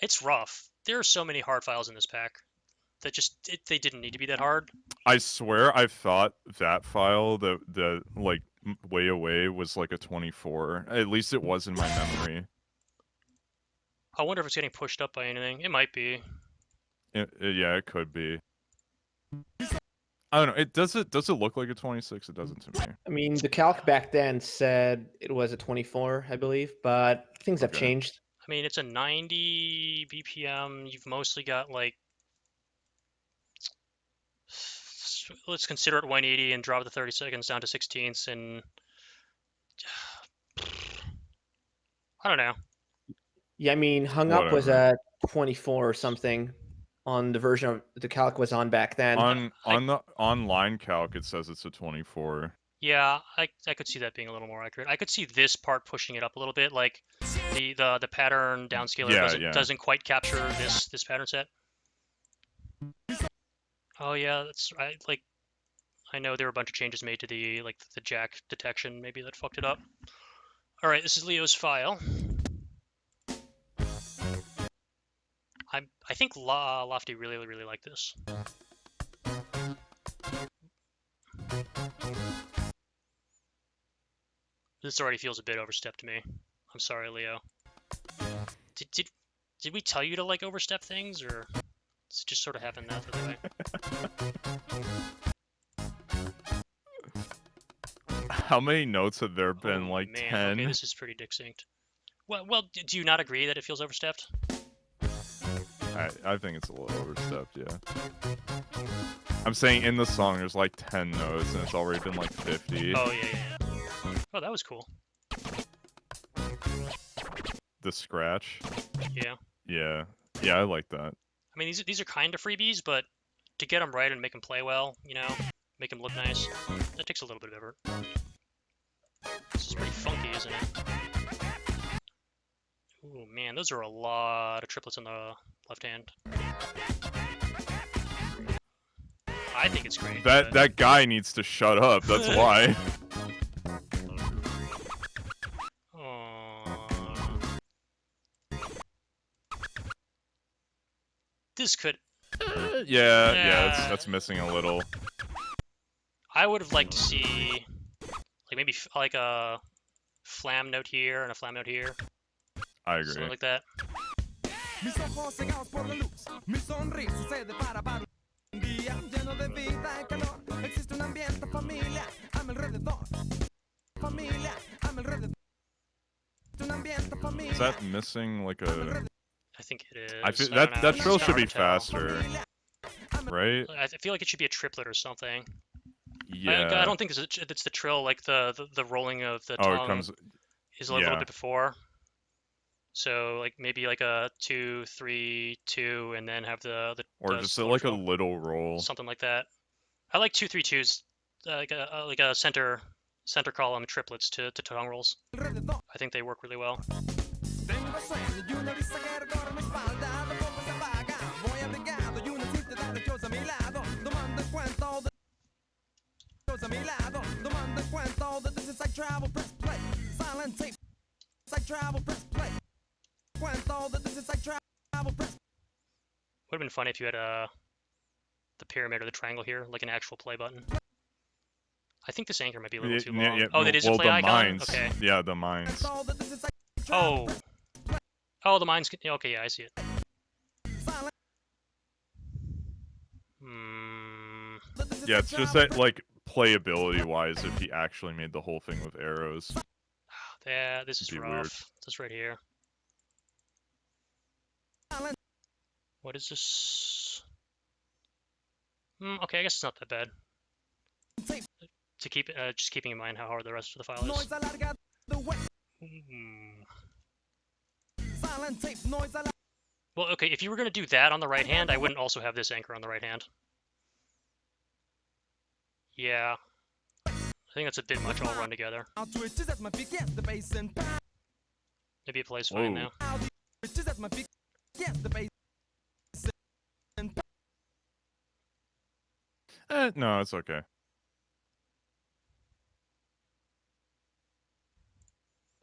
It's rough. There are so many hard files in this pack that just they didn't need to be that hard. I swear, I thought that file, the like way away, was like a 24. At least it was in my memory. I wonder if it's getting pushed up by anything. It might be. Yeah, it could be. I don't know. Does it look like a 26? It doesn't to me. I mean, the calc back then said it was a 24, I believe, but things have changed. I mean, it's a 90 BPM. You've mostly got, like, let's consider it 180 and drop the 30 seconds down to 16ths, and I don't know. Yeah, I mean, Hung Up was a 24 or something on the version of the calc was on back then. On the online calc, it says it's a 24. Yeah, I could see that being a little more accurate. I could see this part pushing it up a little bit, like the pattern downscaler doesn't quite capture this pattern set. Oh yeah, that's right. Like, I know there were a bunch of changes made to the jack detection, maybe that fucked it up. All right, this is Leo's file. I think Lofty really liked this. This already feels a bit overstepped to me. I'm sorry, Leo. Did we tell you to, like, overstep things, or does it just sort of happen that way? How many notes have there been? Oh, like, man. 10? Okay, this is pretty dick synced. Well, do you not agree that it feels overstepped? I think it's a little overstepped, yeah. I'm saying in the song there's like 10 notes and it's already been like 50. Oh, yeah. Oh, that was cool. The scratch? Yeah. Yeah, I like that. I mean, these are kind of freebies, but to get them right and make them play well, make them look nice. That takes a little bit of effort. This is pretty funky, isn't it? Ooh, man, those are a lot of triplets on the left hand. I think it's great. That guy needs to shut up. That's why. This could. Yeah, that's missing a little. I would have liked to see, like maybe like a flam note here and a flam note here. I agree. Something like that. Is that missing like a? I think it is. I feel I don't know. that It's trill kinda should hard be to tell. faster, right? I feel like it should be a triplet or something. Yeah. I don't think it's the trill. Like the rolling of the Oh, tongue it comes. is a little yeah. bit before. So like maybe like a 2, 3, 2, and then have the Or the just slower like a trill. little roll. Something like that. I like 2, 3, 2s, like a center column triplets to tongue rolls. I think they work really well. Would have been funny if you had the pyramid or the triangle here, like an actual play button. I think this anchor might be a little too long. Yeah, Oh, that is well, a play the icon? mines. Okay. Yeah, the mines. Oh. Oh, the mines. Okay, yeah, I see it. Yeah, it's just that, like, playability-wise, if he actually made the whole thing with arrows. Yeah, this is It'd be rough. weird. This right here. What is this? Okay, I guess it's not that bad. To keep, just keeping in mind how hard the rest of the file is. Well, okay, if you were gonna do that on the right hand, I wouldn't also have this anchor on the right hand. Yeah. I think that's a bit much all run together. Maybe it plays fine now. No, it's okay.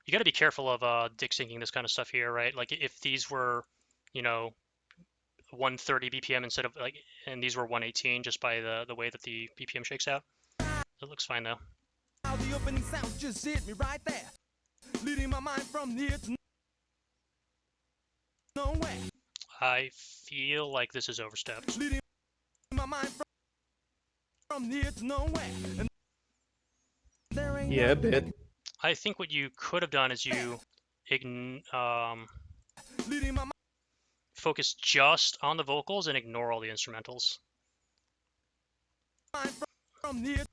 You got to be careful of dick syncing this kind of stuff here, right? Like if these were, you know, 130 BPM instead of like, and these were 118 just by the way that the BPM shakes out. It looks fine though. The opening sound just hit me right there, leading my mind from here to nowhere. I feel like this is overstepped. Leading my mind from here to nowhere. And there ain't Yeah, a bit. I think what you could have done is you leading my focus just on the vocals and ignore all the instrumentals. mind from here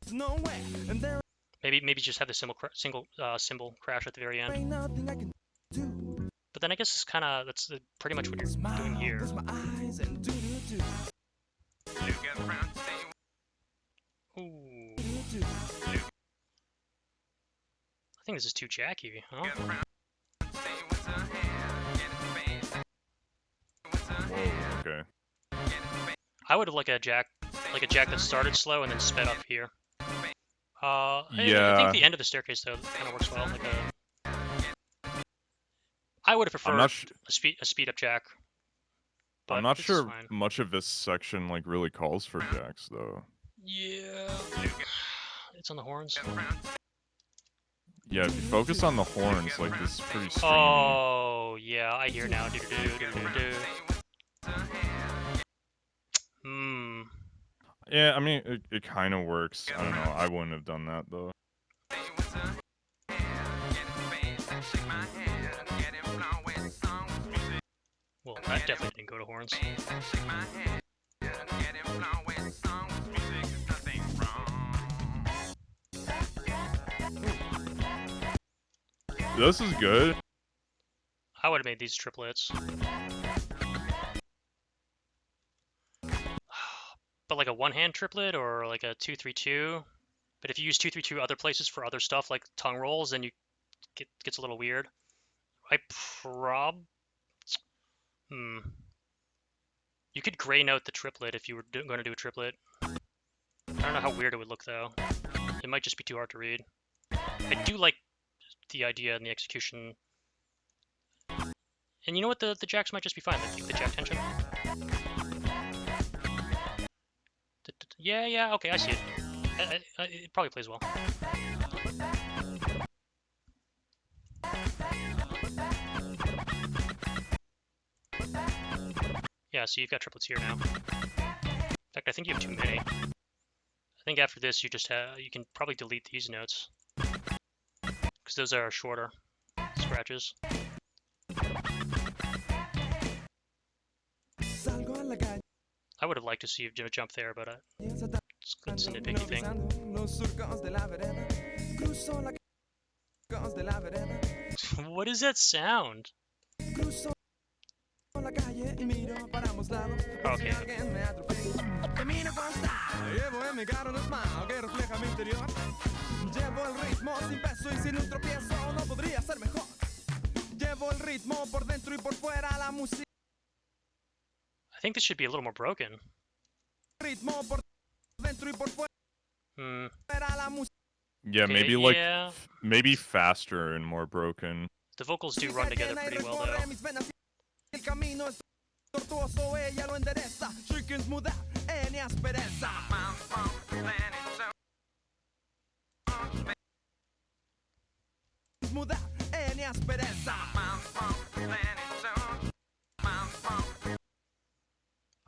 to nowhere. And there Maybe just have the cymbal crash at the very end. ain't nothing I can do. But then I guess it's kind of that's pretty much what you're doing here. Close my eyes and do-do-do. Ooh, Do-do-do. I think this is too jacky, huh? Whoa, okay. I would have like a jack that started slow and then sped up here. I Yeah. think the end of the staircase though kind of works well. Like I would have I'm preferred not a speed up jack. But I'm not this is sure fine. much of this section like really calls for jacks though. Yeah. It's on the horns. Yeah, if you focus on the horns, like this is pretty stringy. Oh yeah, I hear now. Do do do do do. Hmm. Yeah, I mean it kind of works. I don't know. I wouldn't have done that though. Well, that definitely didn't go to horns. This is good. I would have made these triplets. but like a one-hand triplet or like a 2-3-2. But if you use 2-3-2 other places for other stuff like tongue rolls, then gets a little weird. I You could gray note the triplet if you were going to do a triplet. I don't know how weird it would look though. It might just be too hard to read. I do like the idea and the execution. And you know what? The jacks might just be fine. The jack tension. Yeah, okay, I see it. It probably plays well. Yeah, so you've got triplets here now. In fact, I think you have too many. I think after this, you can probably delete these notes because those are shorter scratches. I would have liked to see you do a jump there, but it's a nitpicky thing. What is that sound? Okay. I think this should be a little more broken. Yeah, Okay, maybe like yeah. maybe faster and more broken. The vocals do run together pretty well though.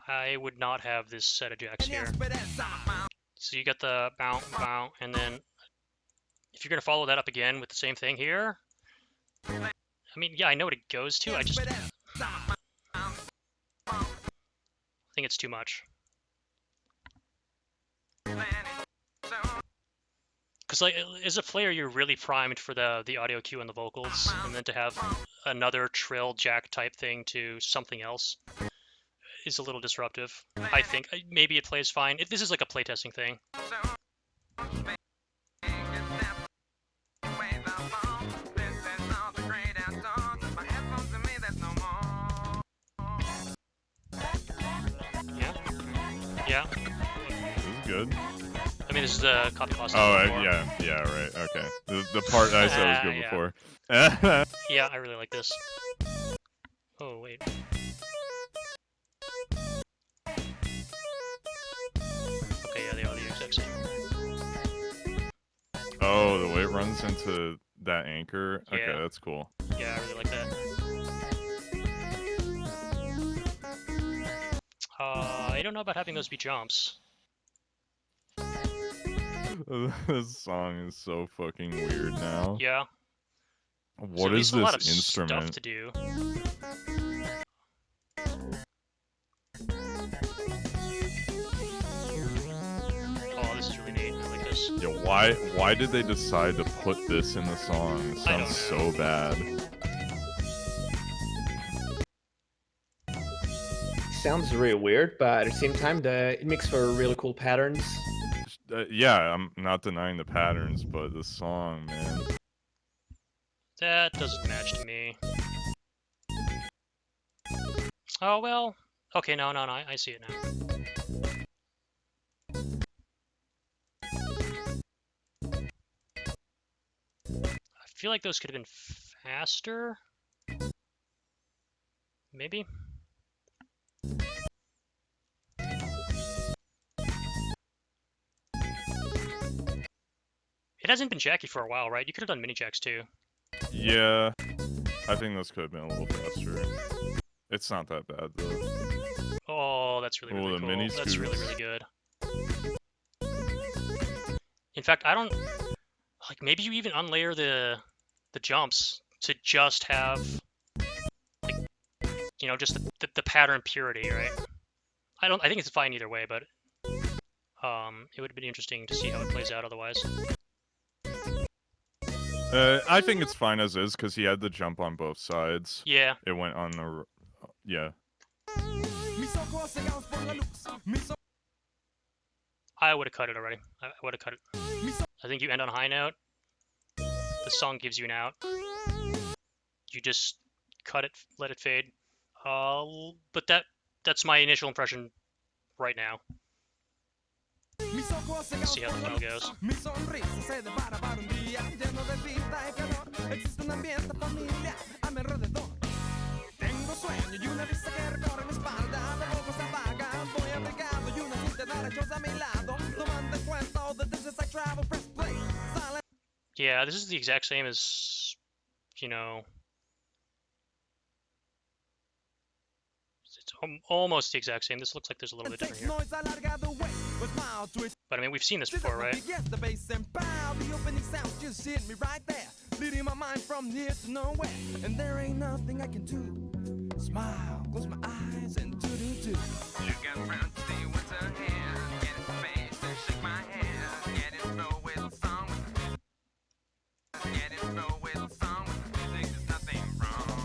I would not have this set of jacks here. So you got the bounce, bounce, and then if you're gonna follow that up again with the same thing here, I mean, yeah, I know what it goes to. I just think it's too much. Because like, as a player, you're really primed for the audio cue and the vocals, and then to have another trill jack type thing to something else is a little disruptive. I think maybe it plays fine. If this is like a playtesting thing. Yeah. This is good. I mean, this is the copy class. Oh, yeah, right. Okay. The part I said was good Yeah. before. Yeah, I really like this. Oh, wait. Okay, yeah, they are the exact same. Oh, the way it runs into that anchor. Okay, Yeah. that's cool. Yeah, I really like that. I don't know about having those be jumps. This song is so fucking weird now. Yeah. What so is a lot this of instrument? stuff to do. Oh, this is really neat. I like this. Yeah, why did they decide to put this in the song? It I don't sounds so bad. Sounds really weird, but at the same time, it makes for really cool patterns. Yeah, I'm not denying the patterns, but the song, man. That doesn't match to me. Oh, well. Okay, no, I see it now. I feel like those could have been faster. Maybe? It hasn't been jacky for a while, right? You could have done mini jacks too. Yeah, I think those could have been a little faster. It's not that bad though. Oh, that's really, really the cool. mini That's really, scoops. really good. In fact, I don't... Like, maybe you even unlayer the jumps to just have... Like, you know, just the pattern purity, right? I think it's fine either way, but... it would have been interesting to see how it plays out otherwise. I think it's fine as is, because he had the jump on both sides. Yeah. It went on the... Yeah. I would have cut it already. I would have cut it. I think you end on a high note. The song gives you an out. You just cut it, let it fade. But that's my initial impression right now. Let's see how the final goes. Mi sonrisa se depara para un día lleno de vida y calor. Existe un ambiente familiar a mi alrededor. Tengo sueño y una vista que recorre mi espalda. De poco se apaga, voy abrigado y una gente derechosa a mi lado. Tomando en cuenta all the distance I travel, press play. Silent. Yeah, this is the exact same as, you know, it's almost the exact same. This looks like there's a little bit different here. Noise alargado way, with smile twitch. But I mean, we've seen this before, right? Yes, the bass and pow. The opening sounds just hit me right there, leading my mind from here to nowhere. And there ain't nothing I can do. Smile, close my eyes, and do. Look around to see what's ahead. Get in the face and shake my hand. Get in flow with the song. Get in flow with the song. Music, there's nothing wrong.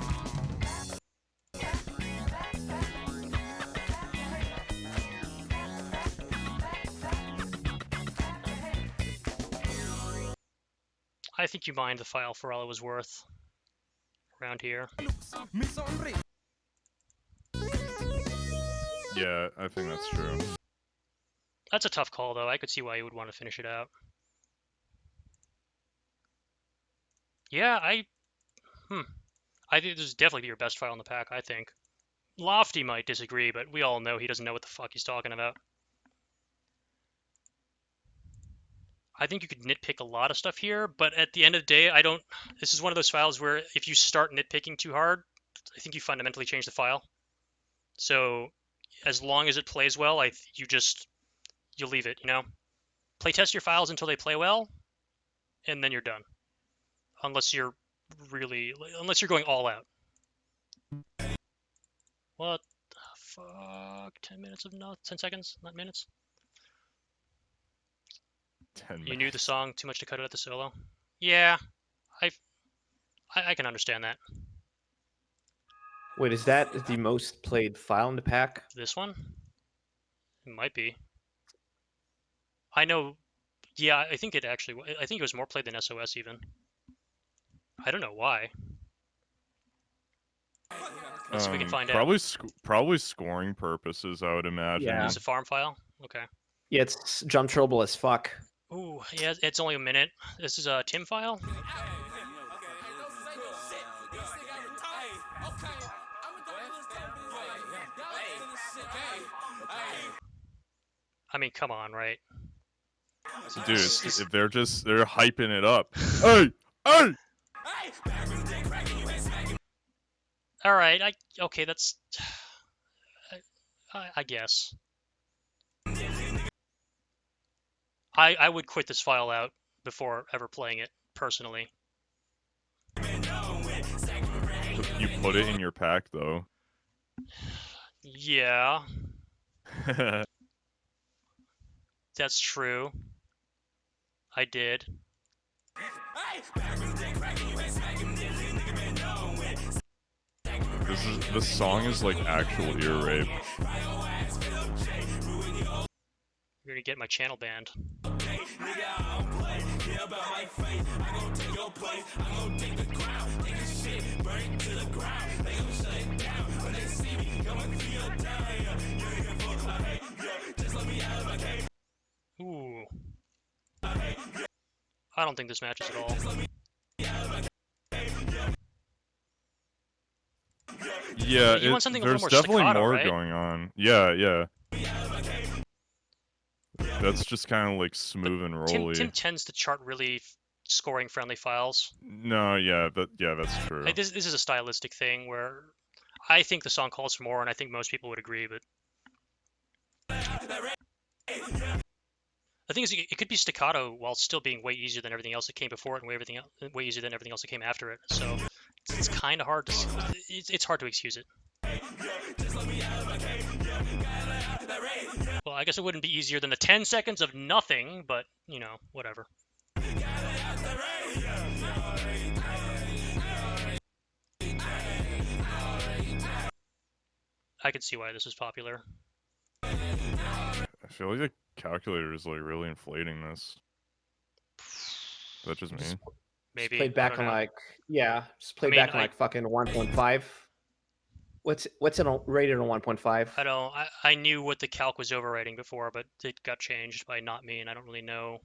I think you mined the file for all it was worth around here. Mi sonrisa. Yeah, I think that's true. That's a tough call, though. I could see why you would want to finish it out. Yeah, I think this is definitely your best file in the pack, I think. Lofty might disagree, but we all know he doesn't know what the fuck he's talking about. I think you could nitpick a lot of stuff here, but at the end of the day, this is one of those files where if you start nitpicking too hard, I think you fundamentally change the file. So as long as it plays well, you'll leave it, you know? Play test your files until they play well, and then you're done. Unless you're going all out. What the fuck? 10 seconds, not minutes? 10 You knew the song too much to cut it at the solo? Yeah, I can understand that. Wait, is that the most played file in the pack? This one? It might be. I know, yeah, I think it was more played than SOS even. I don't know why. Let's see if we can find out. Probably scoring purposes, I would imagine. Yeah. It's a farm file? Okay. Yeah, it's jump trouble as fuck. Ooh, yeah, it's only a minute. This is a Tim file? I mean, come on, right? Dude, if they're hyping it up. Hey! Hey! All right, okay, that's I guess. I would quit this file out before ever playing it personally. You put it in your pack though. Yeah, that's true. I did. This song is like actual ear rape. You're gonna get my channel banned. Ooh. I don't think this matches at all. Yeah, You want something a there's little more definitely staccato, more right? going on. Yeah. That's just kind of like smooth and rolly. Tim tends to chart really scoring friendly files. No, that's true. This is a stylistic thing where I think the song calls for more, and I think most people would agree, but the thing is, it could be staccato while still being way easier than everything else that came before it, and way easier than everything else that came after it. So it's kind of hard to it's hard to excuse it. Well, I guess it wouldn't be easier than the 10 seconds of nothing, but you know, whatever. I could see why this is popular. I feel like calculator is like really inflating this. That's just me. Just Maybe. played I back don't on know. like just played mean, back on like fucking 1.5. What's it rated on 1.5? I don't. I knew what the calc was overwriting before, but it got changed by not me, and I don't really know.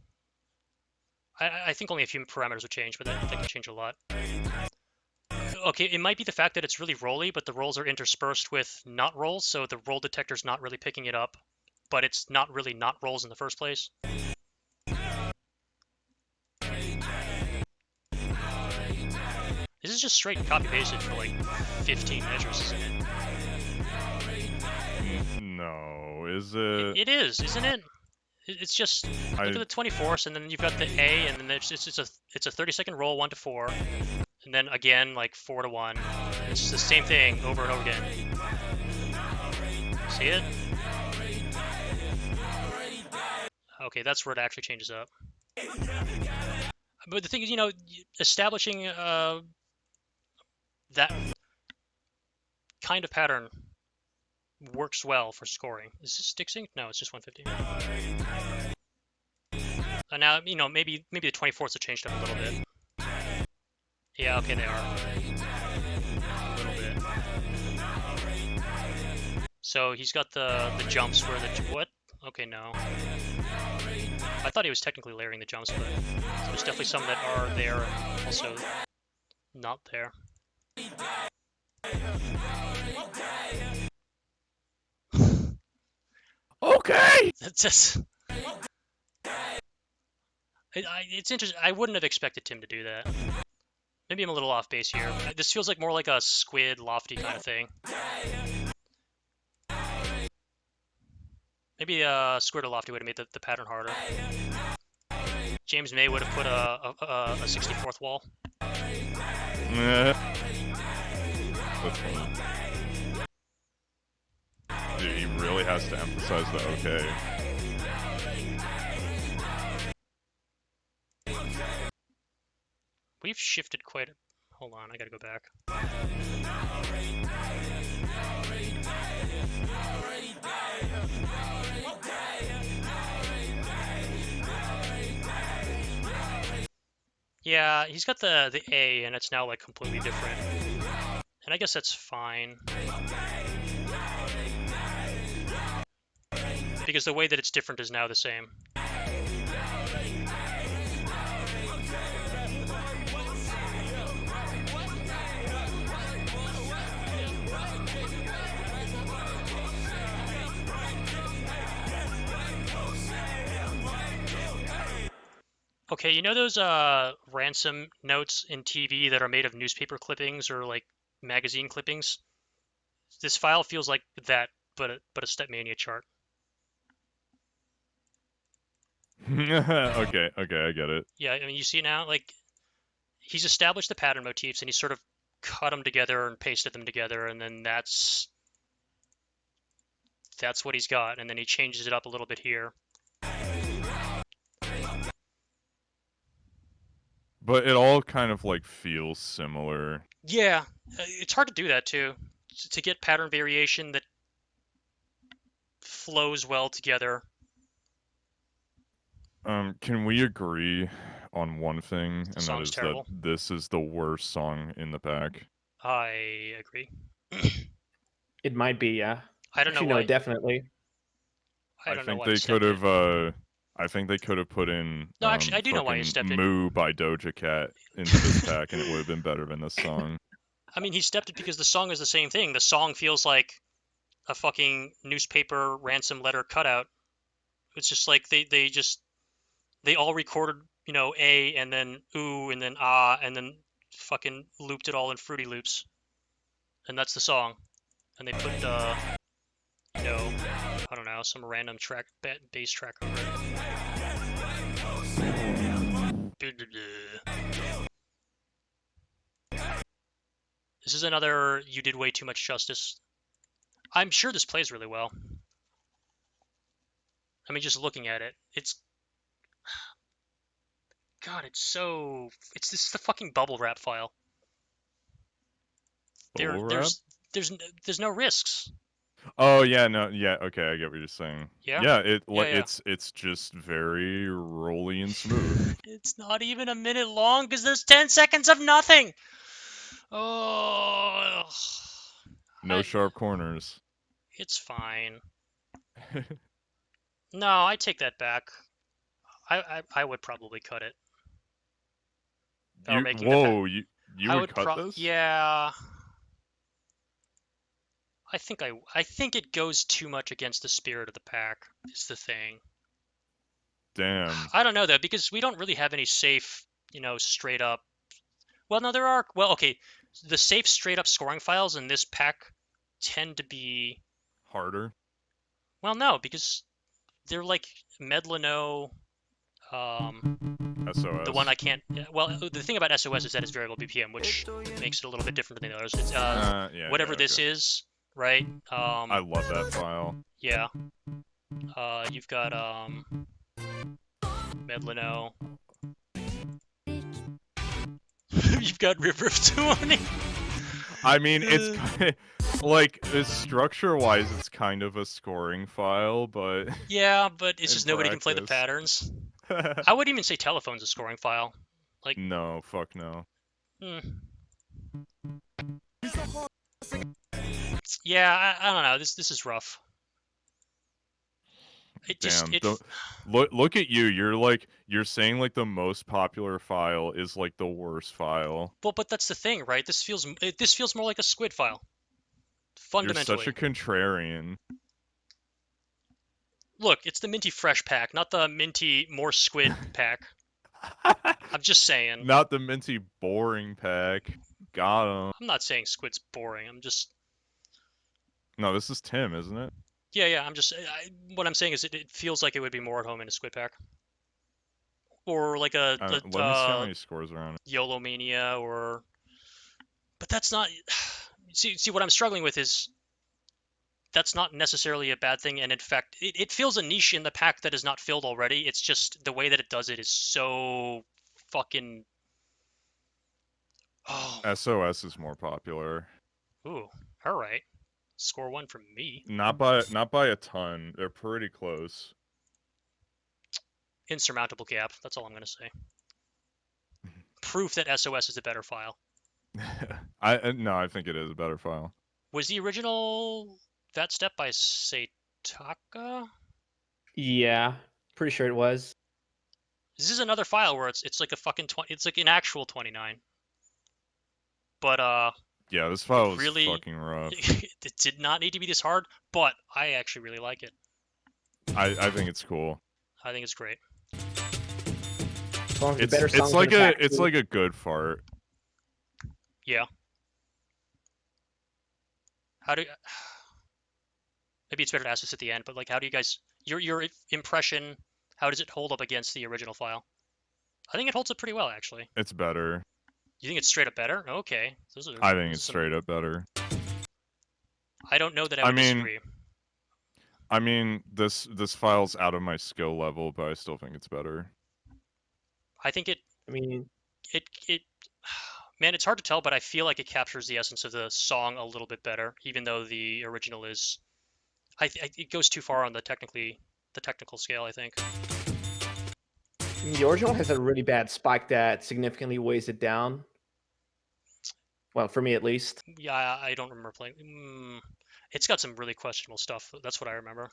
I think only a few parameters would change, but that could change a lot. Okay, it might be the fact that it's really rolly, but the rolls are interspersed with not rolls, so the roll detector's not really picking it up, but it's not really not rolls in the first place. This is just straight copy pasted for like 15 measures, isn't it? No, is it? It is, isn't it? It's just look at the 24ths, and then you've got the A, and then it's a 30-second roll, 1 to 4, and then again like 4 to 1. It's the same thing over and over again. See it? Okay, that's where it actually changes up. But the thing is, establishing that kind of pattern works well for scoring. Is this stick sync? No, it's just 150. Now, maybe the 24ths have changed up a little bit. Yeah, okay, they are. A little bit. So he's got the jumps where what? Okay, no. I thought he was technically layering the jumps, but there's definitely some that are there and also not there. Okay. That's just... It's interesting. I wouldn't have expected Tim to do that. Maybe I'm a little off base here. This feels like more like a squid, lofty kind of thing. Maybe squid or lofty would have made the pattern harder. James May would have put a 64th wall. That's funny. Dude, he really has to emphasize the okay. We've shifted quite a... Hold on, I gotta go back. Yeah, he's got the A, and it's now like completely different. And I guess that's fine. Because the way that it's different is now the same. Okay, you know those ransom notes in TV that are made of newspaper clippings or like magazine clippings? This file feels like that, but a Stepmania chart. Okay, I get it. Yeah, I mean, you see now, like, he's established the pattern motifs and he's sort of cut them together and pasted them together, and then that's what he's got, and then he changes it up a little bit here. But it all kind of like feels similar. Yeah, it's hard to do that too, to get pattern variation that flows well together. Can we agree on one thing, and that is terrible. that this is the worst song in the pack? I agree. It might be, yeah. I don't know Actually, why. no, definitely. I don't know think why they he could stepped in. have. I think they could have put in. No, actually, I do know why he stepped in. "Moo" by Doja Cat into this pack, and it would have been better than this song. I mean, he stepped it because the song is the same thing. The song feels like a fucking newspaper ransom letter cutout. It's just like they all recorded, A and then ooh and then ah and then fucking looped it all in Fruity Loops, and that's the song. And they put I don't know, some random track bass track over it. This is another you did way too much justice. I'm sure this plays really well. I mean, just looking at it, God, this is the fucking bubble wrap file. Bubble wrap? There's no risks. Oh yeah, no, yeah, okay, I get what you're saying. Yeah? Yeah, it like Yeah. it's just very rolly and smooth. It's not even a minute long because there's 10 seconds of nothing. Oh, No sharp corners. it's fine. No, I take that back. I would probably cut it. Or making the Whoa, you I would would cut this? Yeah. I think it goes too much against the spirit of the pack. Is the thing. Damn. I don't know though, because we don't really have any safe, straight up. Well, no, there are. Well, okay, the safe straight up scoring files in this pack tend to be. Harder. Well, no, because they're like Medlino. SOS. The one I can't. Well, the thing about SOS is that it's variable BPM, which makes it a little bit different than the others. It's Yeah, whatever yeah, this okay. is, right? I love that file. Yeah. You've got Medlino. You've got River of 20. I mean, it's like structure-wise, it's kind of a scoring file, but Yeah, but it's in just nobody can play the practice. patterns. I wouldn't even say Telephone's a scoring file. Like, no, fuck no. Yeah, I don't know. This is rough. It Damn. just Look at you. You're saying like the most popular file is like the worst file. Well, but that's the thing, right? This feels more like a squid file. Fundamentally. You're such a contrarian. Look, it's the Minty Fresh pack, not the Minty More Squid pack. I'm just saying. Not the Minty boring pack. Got him. I'm not saying squid's boring. I'm just. No, this is Tim, isn't it? Yeah. I'm just. What I'm saying is it feels like it would be more at home in a squid pack. Or like Let me see how many scores are on it. YOLO Mania or. But that's not. See, what I'm struggling with is. That's not necessarily a bad thing, and in fact, it fills a niche in the pack that is not filled already. It's just the way that it does it is so fucking. Oh. SOS is more popular. Ooh, all right. Score one from me. Not by a ton. They're pretty close. Insurmountable gap. That's all I'm gonna say. Proof that SOS is a better file. I think it is a better file. Was the original Vatsep by Seitaka? Yeah, pretty sure it was. This is another file where it's like a fucking 20. It's like an actual 29. But yeah, this file is really, fucking rough. It did not need to be this hard, but I actually really like it. I think it's cool. I think it's great. As long as the It's better songs like in the pack, it's too. like a good fart. Yeah. How do? Maybe it's better to ask this at the end, but like, how do you guys your impression? How does it hold up against the original file? I think it holds up pretty well, actually. It's better. You think it's straight up better? Okay. I think it's straight up better. I don't know that I would disagree. I mean, this file's out of my skill level, but I still think it's better. I think it. I mean, it. Man, it's hard to tell, but I feel like it captures the essence of the song a little bit better, even though the original is. It goes too far on the technical scale, I think. the original has a really bad spike that significantly weighs it down. Well, for me at least. Yeah, I don't remember playing. It's got some really questionable stuff. That's what I remember.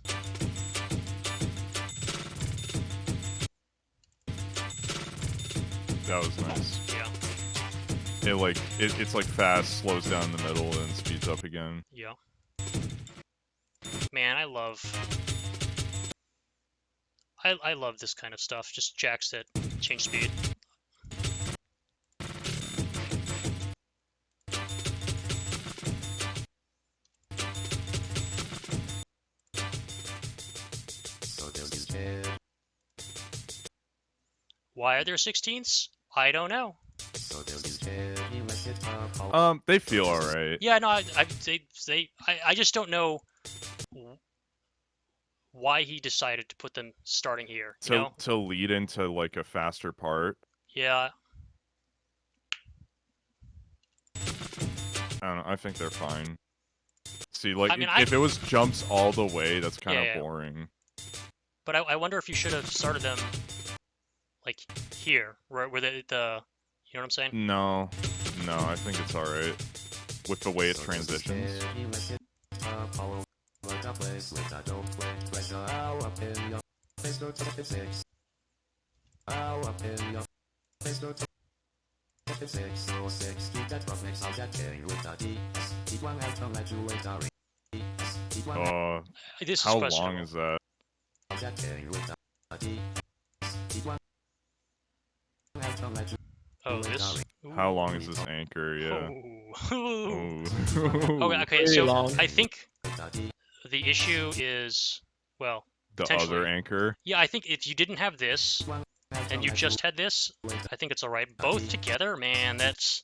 That was nice. Yeah. It's like fast, slows down in the middle, and speeds up again. Yeah. Man, I love this kind of stuff. Just jacks that change speed. Why are there 16ths? I don't know. They feel alright. Yeah, no, I just don't know why he decided to put them starting here. To lead into like a faster part. Yeah. I don't know. I think they're fine. See, like, I mean, if it was jumps all the way, that's kind of Yeah. boring. But I wonder if you should have started them like here, where the you know what I'm saying? No, I think it's alright with the way it transitions. This is How long questionable. is that? Oh, this. How long is this anchor? Yeah. Oh. Ooh. Okay, Pretty so long. I think the issue is, well, The potentially. other anchor. Yeah, I think if you didn't have this and you just had this, I think it's all right. Both together, man, that's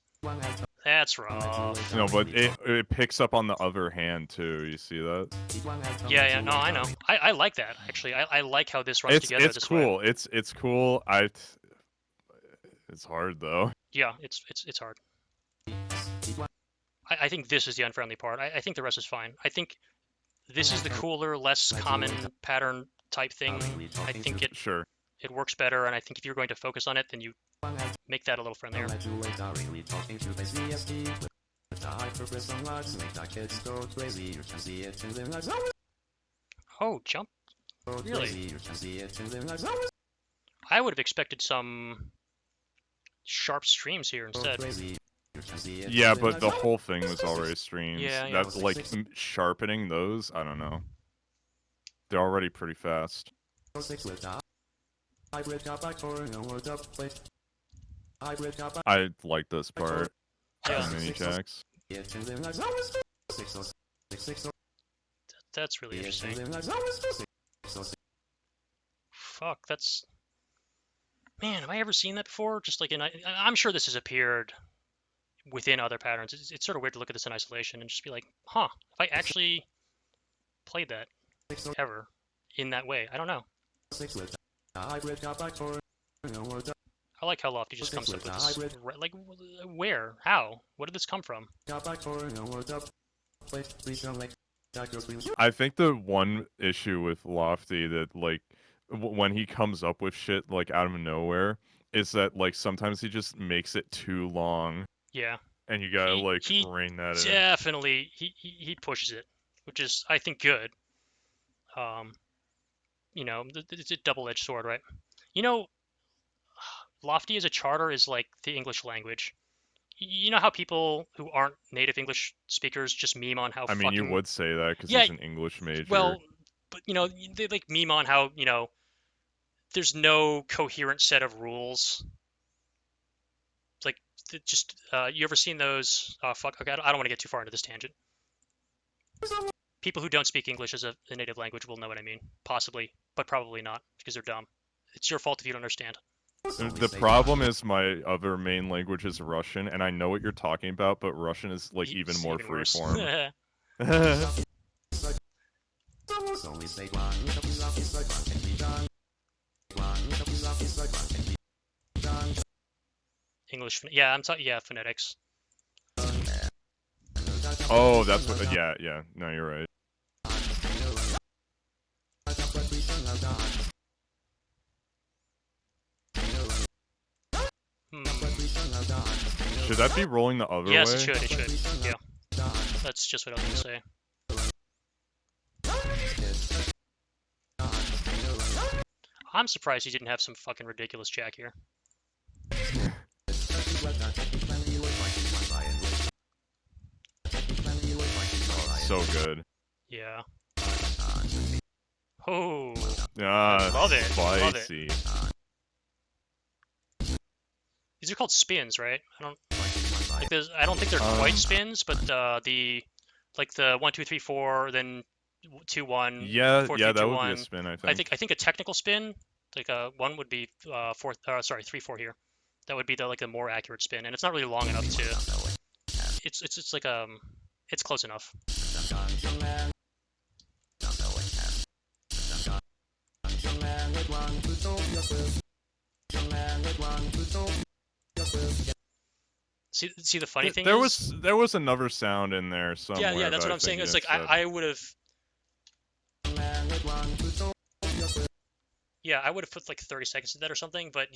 rough. No, but it picks up on the other hand too. You see that? Yeah, no, I know. I like that actually. I like how this runs together It's this cool. way. It's cool. It's hard though. Yeah, it's hard. I think this is the unfriendly part. I think the rest is fine. I think this is the cooler, less common pattern type thing. I think it Sure. works better, and I think if you're going to focus on it, then you make that a little friendlier. Oh, jump? Really? I would have expected some sharp streams here instead. Yeah, but the whole thing was already streams. Yeah. That's like sharpening those. I don't know. They're already pretty fast. I like this part. Yeah. Mini jacks. That's really interesting. Fuck, that's... Man, have I ever seen that before? Just like I'm sure this has appeared within other patterns. It's sort of weird to look at this in isolation and just be like, huh, have I actually played that ever in that way? I don't know. I like how Lofty just comes up with this. Like, where? How? What did this come from? I think the one issue with Lofty that like when he comes up with shit like out of nowhere is that like sometimes he just makes it too long. Yeah. And you gotta He rein that in. Definitely, he pushes it, which is I think good. You know, it's a double-edged sword, right? You know, Lofty as a charter is like the English language. You know how people who aren't native English speakers just meme on how I mean, you would say that because he's an English major. Well, but you know, they like meme on how, you know, there's no coherent set of rules. Like, just you ever seen those? Fuck. Okay, I don't want to get too far into this tangent. People who don't speak English as a native language will know what I mean, possibly, but probably not because they're dumb. It's your fault if you don't understand. The problem is my other main language is Russian, and I know what you're talking about, but Russian is like even more worse. freeform. English, yeah, I'm talking, yeah, phonetics. Oh, that's what. Yeah. No, you're right. Should that be rolling the other way? Yes, it should. It should. Yeah. That's just what I was gonna say. I'm surprised you didn't have some fucking ridiculous jack here. So good. Yeah. Oh. Love it. Spicy. Love it. These are called spins, right? I don't think they're quite spins, but the 1 2 3 4, then 2 1. Yeah, 4, yeah, 3, that 2, would 1. be a spin. I think a technical spin, like one would be 3 4 here. That would be the more accurate spin, and it's not really long enough to. It's like it's close enough. See the funny thing There is, was another sound in there somewhere. yeah, that's that what I I'm saying. think It's you like said. I would have. Yeah, I would have put like 30 seconds to that or something, but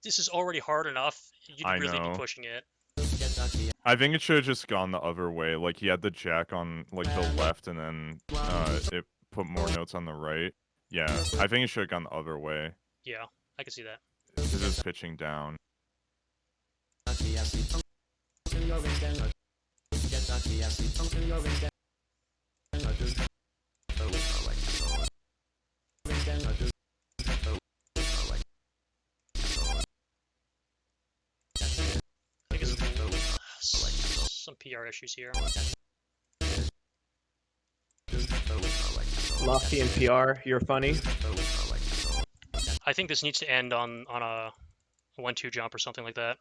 this is already hard enough. You'd I really be know. pushing it. I think it should have just gone the other way. Like he had the jack on like the left, and then it put more notes on the right. Yeah, I think it should have gone the other way. Yeah, I can see that. Because it's pitching down. I think it's some PR issues here. Lofty and PR, you're funny. I think this needs to end on a 1-2 jump or something like that.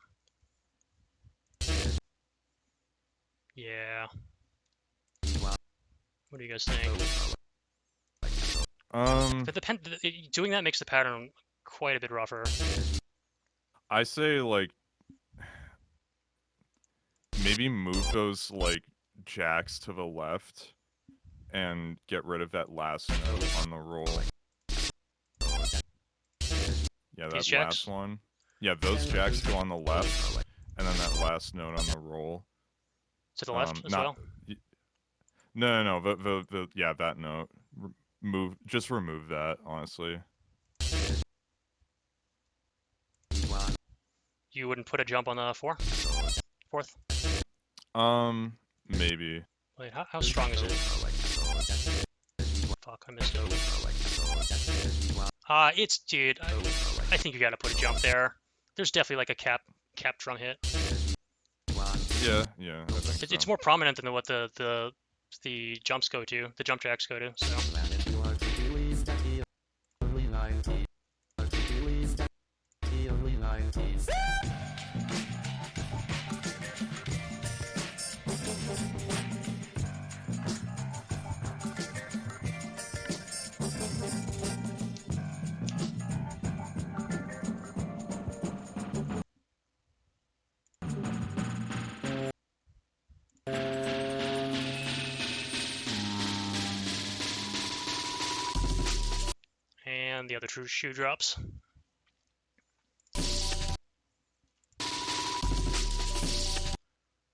Yeah. What do you guys think? But doing that makes the pattern quite a bit rougher. I say like maybe move those like jacks to the left and get rid of that last note on the roll. Yeah, that These jacks? last one. Yeah, those jacks go on the left, and then that last note on the roll. To the left as not, well? No. The yeah, that note. Just remove that, honestly. You wouldn't put a jump on the fourth? Maybe. Wait, how strong is it? Fuck, I missed it. Dude, I think you gotta put a jump there. There's definitely like a cap drum hit. Yeah. I think It's so. more prominent than what the jumps go to, the jump jacks go to. So and the other true shoe drops.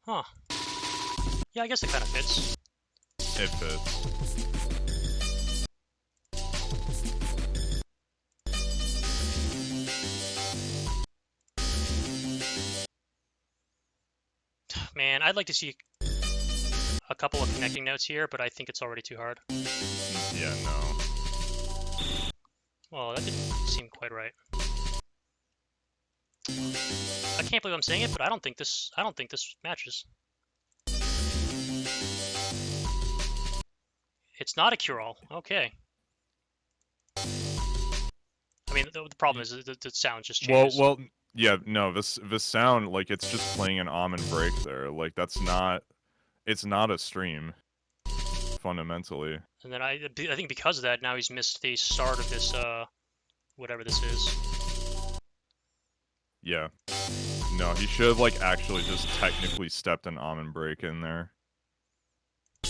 Huh. Yeah, I guess it kind of fits. It fits. Man, I'd like to see a couple of connecting notes here, but I think it's already too hard. Yeah, no. Well, that didn't seem quite right. I can't believe I'm saying it, but I don't think this matches. It's not a cure-all. Okay. I mean, the problem is the sound just changes. Well, yeah, no. This sound, like, it's just playing an almond break there. Like, it's not a stream, fundamentally. And then I think because of that, now he's missed the start of this whatever this is. Yeah. No, he should have, like, actually just technically stepped an almond break in there. I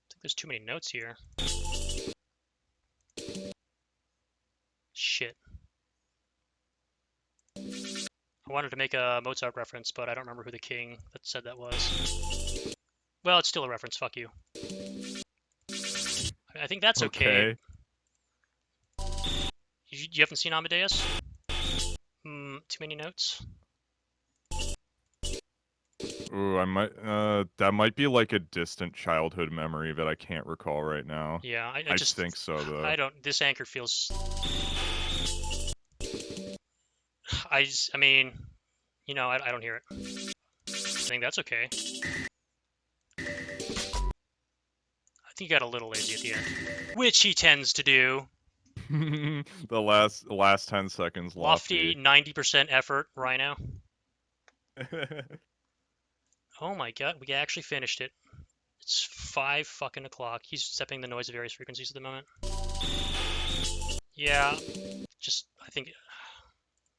think there's too many notes here. Shit. I wanted to make a Mozart reference, but I don't remember who the king that said that was. Well, it's still a reference, fuck you. I think that's okay. You haven't seen Amadeus? Too many notes? Ooh, I might, that might be like a distant childhood memory that I can't recall right now. Yeah, I just think so, though. This anchor feels... I mean, you know, I don't hear it. I think that's okay. I think he got a little lazy at the end. Which he tends to do. The last 10 seconds, Lofty 90% effort, Rhino. Oh my god, we actually finished it. It's 5 fucking o'clock. He's stepping the noise of various frequencies at the moment. Yeah, I think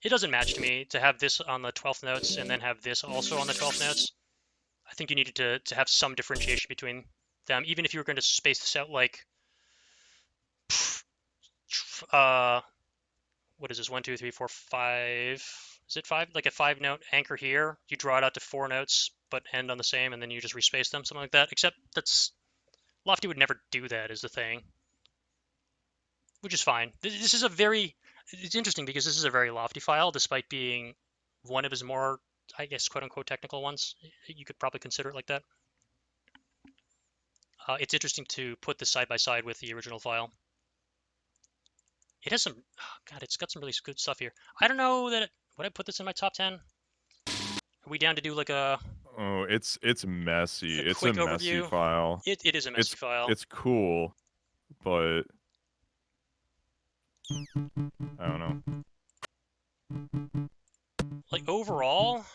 it doesn't match to me to have this on the 12th notes and then have this also on the 12th notes. I think you needed to have some differentiation between them, even if you were going to space this out like, what is this? 1, 2, 3, 4, 5. Is it 5? Like a 5-note anchor here. You draw it out to 4 notes, but end on the same, and then you just respace them, something like that. Except Lofty would never do that, is the thing. Which is fine. This is it's interesting because this is a very Lofty file, despite being one of his more, I guess, quote-unquote technical ones. You could probably consider it like that. It's interesting to put this side by side with the original file. It has some, God, it's got some really good stuff here. I don't know would I put this in my top 10? Are we down to do like a... Oh, it's messy. It's a quick messy overview? file. It is a messy file. It's cool, but I don't know. Like overall,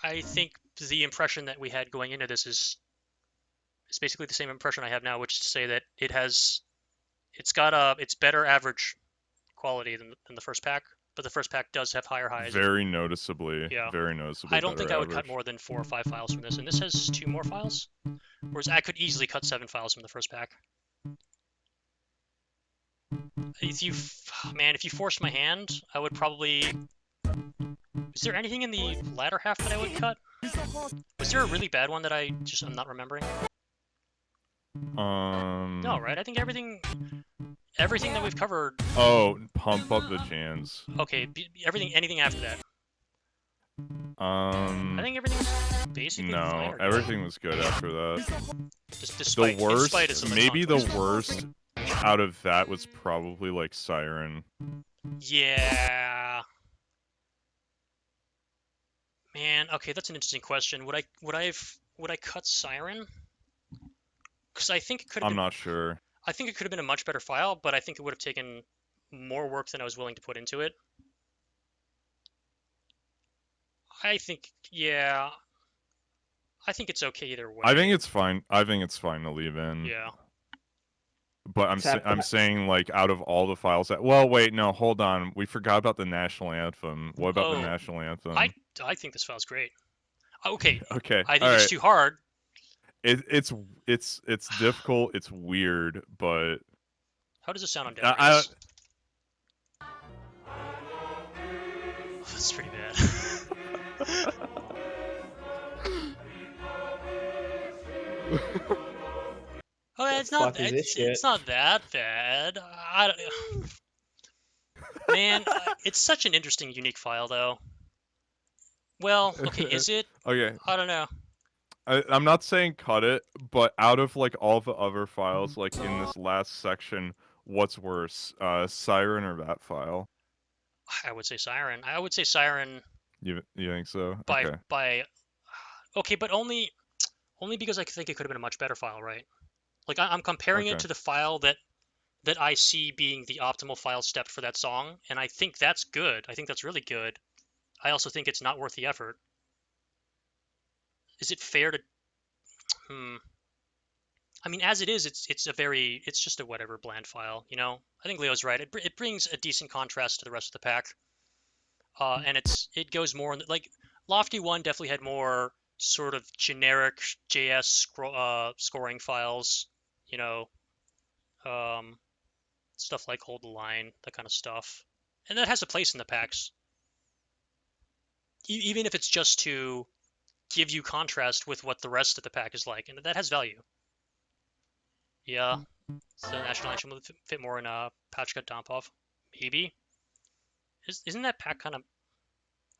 I think the impression that we had going into this is basically the same impression I have now, which is to say that it's better average quality than the first pack, but the first pack does have higher highs. Very noticeably. Yeah. Very noticeably. I don't think better I would cut average. more than 4 or 5 files from this, and this has 2 more files, whereas I could easily cut 7 files from the first pack. If you forced my hand, I would probably... Is there anything in the latter half that I would cut? Was there a really bad one that I'm not remembering? No, right? I think everything that we've covered... Oh, pump up the jams. Okay, anything after that. I think everything's basically fine. No, everything was good after that. Despite, the worst, in spite of some of maybe the context. worst out of that was probably like Siren. Yeah. Man, okay, that's an interesting question. Would I cut Siren? Because I think it could have I'm not sure. I think it could have been a much better file, but I think it would have taken more work than I was willing to put into it. I think it's okay either way. I think it's fine. I think it's fine to leave in. Yeah. But I'm saying like out of all the files that wait, no, hold on. We forgot about the national anthem. What about the national anthem? I think this file's great. Okay. Okay. I think it's too hard. It's difficult, it's weird, but how does it sound on dead? That's pretty bad. Okay, it's not that bad. Man, it's such an interesting, unique file, though. Well, okay, is it? Okay. I don't know. I'm not saying cut it, but out of like all the other files, like in this last section, what's worse, Siren or that file? I would say Siren. I would say Siren. You think so? Okay, but only because I think it could have been a much better file, right? Like I'm comparing it to the file that I see being the optimal file step for that song, and I think that's good. I think that's really good. I also think it's not worth the effort. Is it fair to... I mean, as it is, it's just a whatever bland file, you know? I think Leo's right. It brings a decent contrast to the rest of the pack. And it goes more... like, Lofty 1 definitely had more sort of generic JS scoring files, you know? Stuff like Hold the Line, that kind of stuff. And that has a place in the packs. Even if it's just to give you contrast with what the rest of the pack is like, and that has value. Yeah, so National Anthem would fit more in Pachka Dompov. Maybe. Isn't that pack kind of...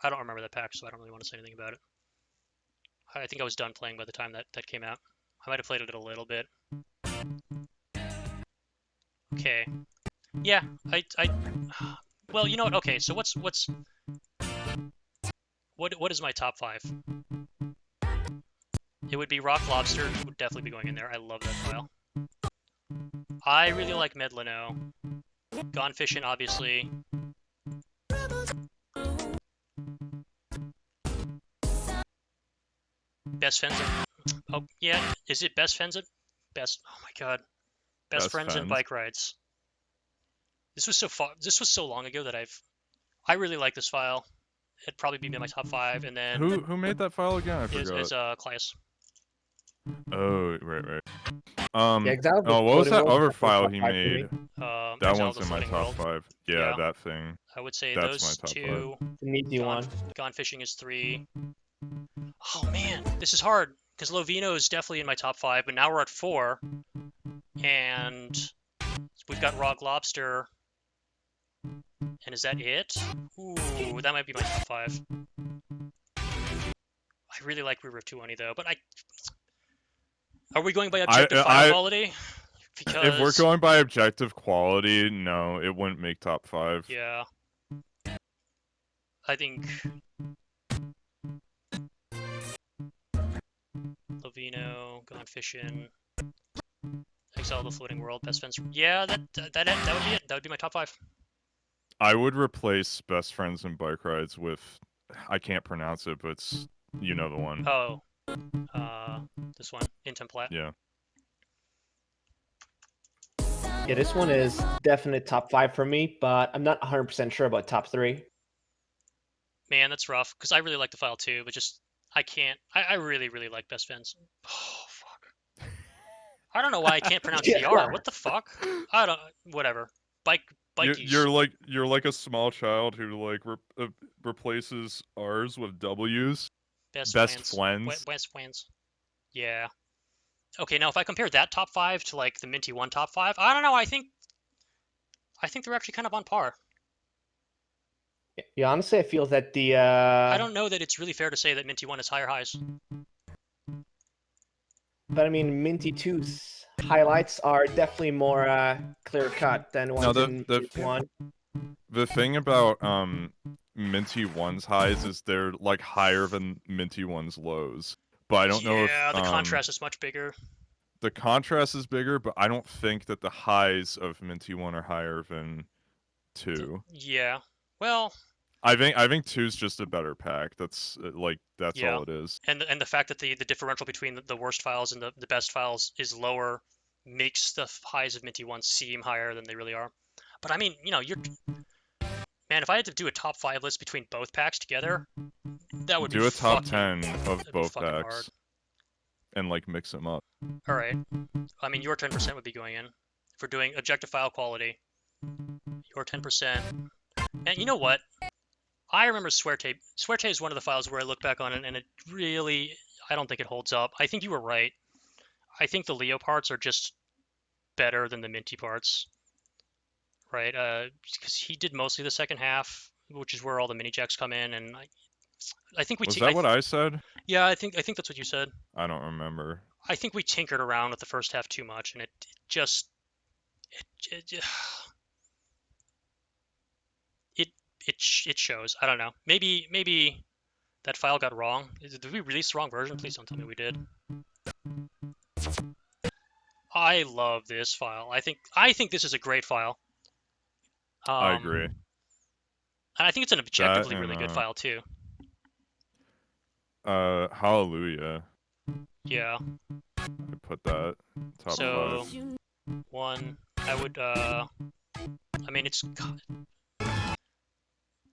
I don't remember that pack, so I don't really want to say anything about it. I think I was done playing by the time that came out. I might have played it a little bit. Okay. Yeah, well, you know what? Okay, so what is my top 5? It would be Rock Lobster. It would definitely be going in there. I love that file. I really like Medlino. Gone Fishing, obviously. Best Friends. Oh yeah, is it best friends? Best. Oh my god, best friends and bike rides. This was so far. This was so long ago that I really like this file. It'd probably be in my top 5, and then Who made that file again? I is forgot. Claes. Oh, right. Yeah, exactly. Oh, what was Floating that World's other definitely file top he 5 for me. made? That Exile one's the in my Floating top World. 5. Yeah, Yeah. that thing. I would say That's those my top 2. 5. The Minty one. Gone Fishing is 3. Oh man, this is hard because Lovino is definitely in my top 5, but now we're at 4, and we've got Rock Lobster. And is that it? Ooh, that might be my top 5. I really like River of Tuoni though, but are we going by objective file quality? Because if we're going by objective quality, no, it wouldn't make top 5. yeah, I think Lovino, Gone Fishing, Exile the Floating World, Best Friends. Yeah, that would be it. That would be my top 5. I would replace Best Friends and Bike Rides with, I can't pronounce it, but it's, you know the one. Oh, this one, Intemplat. Yeah. Yeah, this one is definite top 5 for me, but I'm not 100% sure about top 3. Man, that's rough because I really like the file too, but just I can't. I really like Best Friends. Oh fuck. I don't know why I can't pronounce Yeah. the R. What the fuck? I don't. Whatever. Bikies. You're like a small child who like replaces R's with W's. Best friends. Best friends. Yeah. Okay, now if I compare that top 5 to like the Minty 1 top 5, I don't know. I think they're actually kind of on par. Yeah, honestly, I feel that the I don't know that it's really fair to say that Minty 1 has higher highs. But I mean, Minty 2's highlights are definitely more clear cut than ones in Minty 1. The thing about Minty 1's highs is they're like higher than Minty 1's lows. But I don't know if the contrast is much bigger. The contrast is bigger, but I don't think that the highs of Minty 1 are higher than 2. Yeah. Well, I think 2's just a better pack. That's yeah. all it is. And the fact that the differential between the worst files and the best files is lower makes the highs of Minty 1 seem higher than they really are. But I mean, you know, man, if I had to do a top 5 list between both packs together, that would do a top 10 of both packs hard. And like mix them up. All right. I mean, your 10% would be going in. If we're doing objective file quality, your 10%. And you know what? I remember Suerte. Suerte is one of the files where I look back on it, and it really, I don't think it holds up. I think you were right. I think the Leo parts are just better than the Minty parts, right? Because he did mostly the second half, which is where all the mini jacks come in, and I think we. Was that what I said? Yeah, I think that's what you said. I don't remember. I think we tinkered around with the first half too much, and it shows. I don't know. Maybe that file got wrong. Did we release the wrong version? Please don't tell me we did. I love this file. I think this is a great file. I agree. And I think it's an objectively really good file too. Hallelujah. Yeah. I put that top 5. 1, I would. I mean, it's.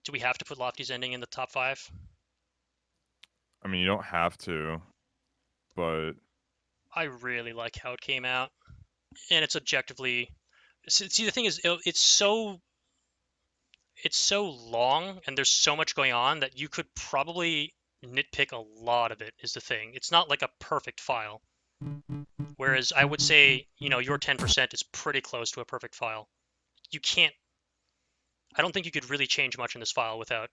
Do we have to put Lofty's Ending in the top 5? I mean, you don't have to, but I really like how it came out, and it's objectively. See, the thing is, it's so long, and there's so much going on that you could probably nitpick a lot of it. Is the thing. It's not like a perfect file. Whereas I would say, you know, your 10% is pretty close to a perfect file. You can't. I don't think you could really change much in this file without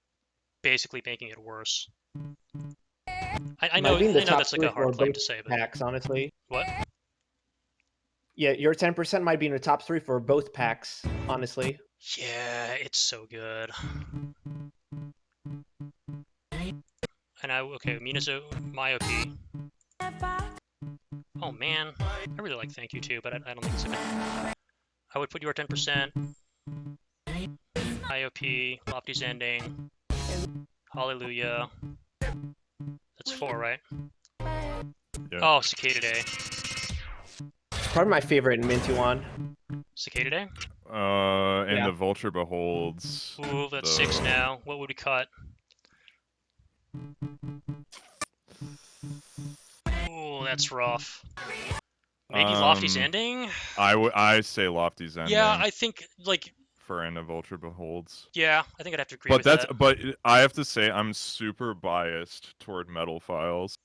basically making it worse. I know that's like a hard claim to say, but packs, honestly. What? Yeah, your 10% might be in the top 3 for both packs, honestly. Yeah, it's so good. And Minazo, Myopy. Oh man, I really like Thank You too, but I don't think it's a good. I would put your 10%. IOP, Lofty's Ending, Hallelujah. That's 4, right? Yep. Yeah. Oh, Cicada Day. Probably my favorite in Minty one. Cicada Day? And Yeah. the Vulture Beholds. Ooh, that's 6 now. What would we cut? Ooh, that's rough. Maybe Lofty's Ending? I say Lofty's Ending. Yeah, I think, like, for End of Vulture Beholds. yeah, I think I'd have to agree But with that's that. but I have to say I'm super biased toward metal files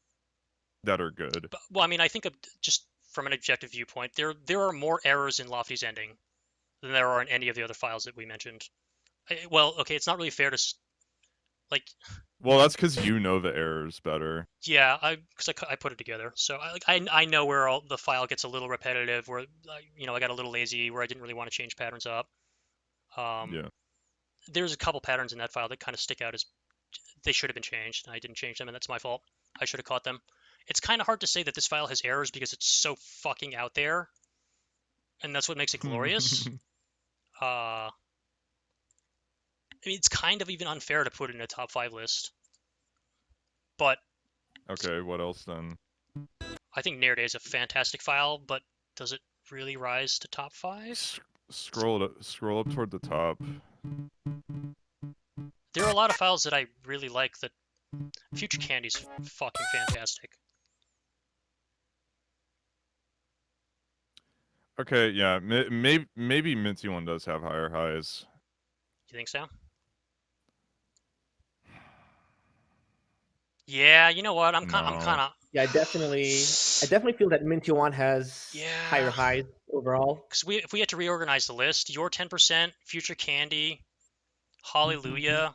that are good. But, well, I mean, I think just from an objective viewpoint, there are more errors in Lofty's Ending than there are in any of the other files that we mentioned. Well, okay, it's not really fair to, like, Well, that's because you know the errors better. yeah, because I put it together, so I know where all the file gets a little repetitive, where I got a little lazy, where I didn't really want to change patterns up. Yeah. There's a couple patterns in that file that kind of stick out as they should have been changed, and I didn't change them, and that's my fault. I should have caught them. It's kind of hard to say that this file has errors because it's so fucking out there, and that's what makes it glorious. I mean, it's kind of even unfair to put it in a top 5 list, but Okay, what else then? I think Nair Day is a fantastic file, but does it really rise to top 5? Scroll up toward the top. There are a lot of files that I really like. That Future Candy's fucking fantastic. Okay, yeah, maybe Minty one does have higher highs. You think so? Yeah, you know what? I'm kind of. Yeah, I definitely feel that Minty one has higher Yeah. highs overall. Because if we had to reorganize the list, your 10%, Future Candy, Hallelujah.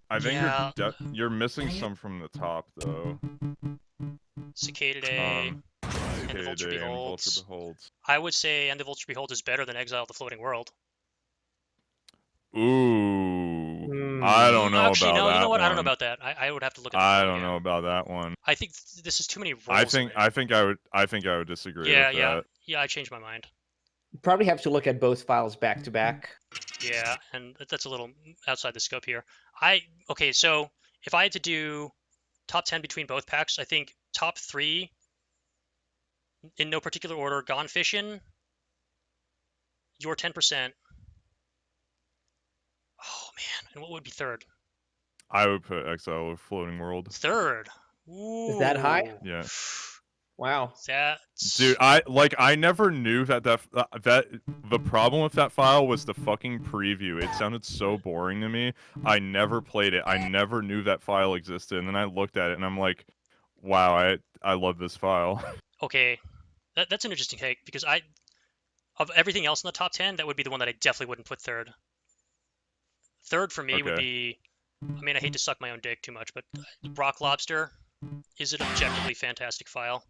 I think Yeah. you're missing some from the top though. Cicada Day, and the Vulture Cicada Day and Beholds. Vulture Beholds. I would say And the Vulture Beholds is better than Exile of the Floating World. Ooh, I don't know Actually, about no. that You know what? one. I don't know about that. I would have to look at the I file don't again. know about that one. I think this is too many roles. I think I would disagree with that. Yeah. I changed my mind. You probably have to look at both files back to back. Yeah, and that's a little outside the scope here. Okay, so if I had to do top 10 between both packs, I think top 3 in no particular order: Gone Fishin', your 10%. Oh man, and what would be third? I would put Exile of Floating World. Third. Ooh. Is that high? Yeah. Wow. That's... Dude, I never knew that the problem with that file was the fucking preview. It sounded so boring to me. I never played it. I never knew that file existed, and then I looked at it and I'm like, wow, I love this file. Okay, that's an interesting take, because of everything else in the top 10, that would be the one that I definitely wouldn't put third. Third for me would be, I mean, I hate to suck my own dick too much, but Rock Lobster is an objectively fantastic file.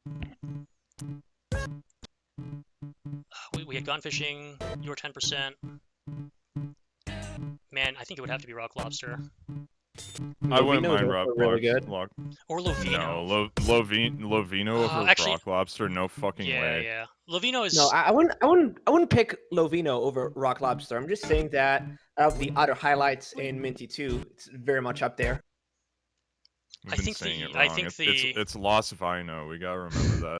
We had Gone Fishing, your 10%. Man, I think it would have to be Rock Lobster. I wouldn't Lovino's mind also Rock really good. Or Lovino. No, Lovino over actually, Rock Lobster, no fucking way. Yeah. Lovino is... No, I wouldn't pick Lovino over Rock Lobster. I'm just saying that out of the other highlights in Minty 2, it's very much up there. We've been saying it wrong. It's Los Vino. We gotta remember that.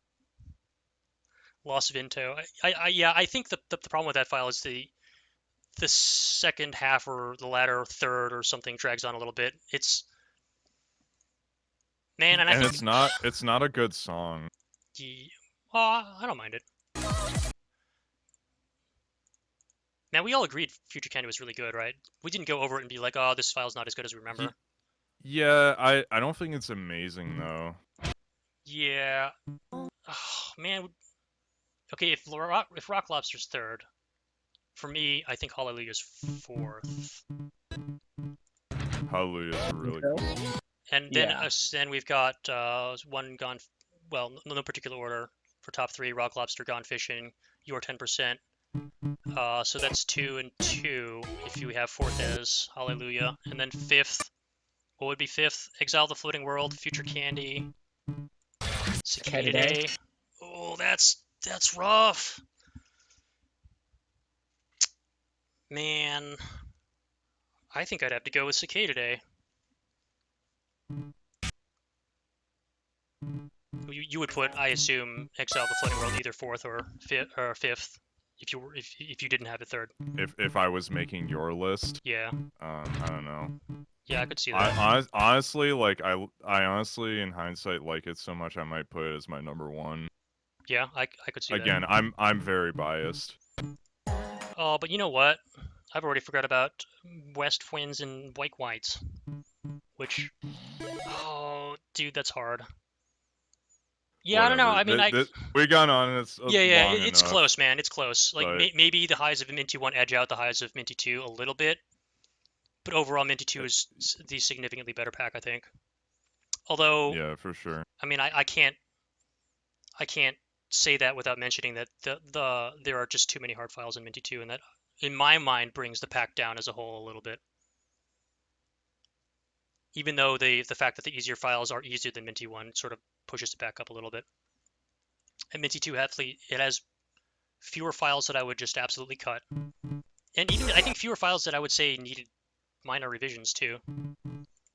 Los Vinto. I think the problem with that file is the second half or the latter third or something drags on a little bit. And I think it's not a good song. I don't mind it. Now, we all agreed Future Candy was really good, right? We didn't go over it and be like, oh, this file's not as good as we remember. Yeah, I don't think it's amazing though. Yeah. Oh, man. Okay, if Rock Lobster's third, for me, I think Hallelujah's fourth. Hallelujah's really cool. And then we've got one Gone, well, no particular order for top 3: Rock Lobster, Gone Fishing, your 10%. So that's 2 and 2 if you have fourth as Hallelujah. And then fifth, what would be fifth? Exile the Floating World, Future Candy, Cicada Day. Oh, that's rough. Man, I think I'd have to go with Cicada Day. You would put, I assume, Exile of the Floating World either fourth or fifth, if you didn't have it third. If I was making your list, Yeah. I don't know. Yeah, I could see that. Honestly, like I honestly, in hindsight, like it so much I might put it as my number one. Yeah, I could see Again, that. I'm very biased. Oh, but you know what? I've already forgot about West Winds and White Whites, which, oh, dude, that's hard. Yeah, I don't know. Whatever. I mean, We got on. It's yeah, long it's enough. close, man. It's close. Like But- maybe the highs of Minty 1 edge out the highs of Minty 2 a little bit, but overall Minty 2 is the significantly better pack, I think. Although, Yeah, for sure. I mean, I can't say that without mentioning that there are just too many hard files in Minty 2, and that, in my mind, brings the pack down as a whole a little bit. Even though the fact that the easier files are easier than Minty 1 sort of pushes it back up a little bit. And Minty 2 it has fewer files that I would just absolutely cut. And even, I think, fewer files that I would say needed minor revisions too.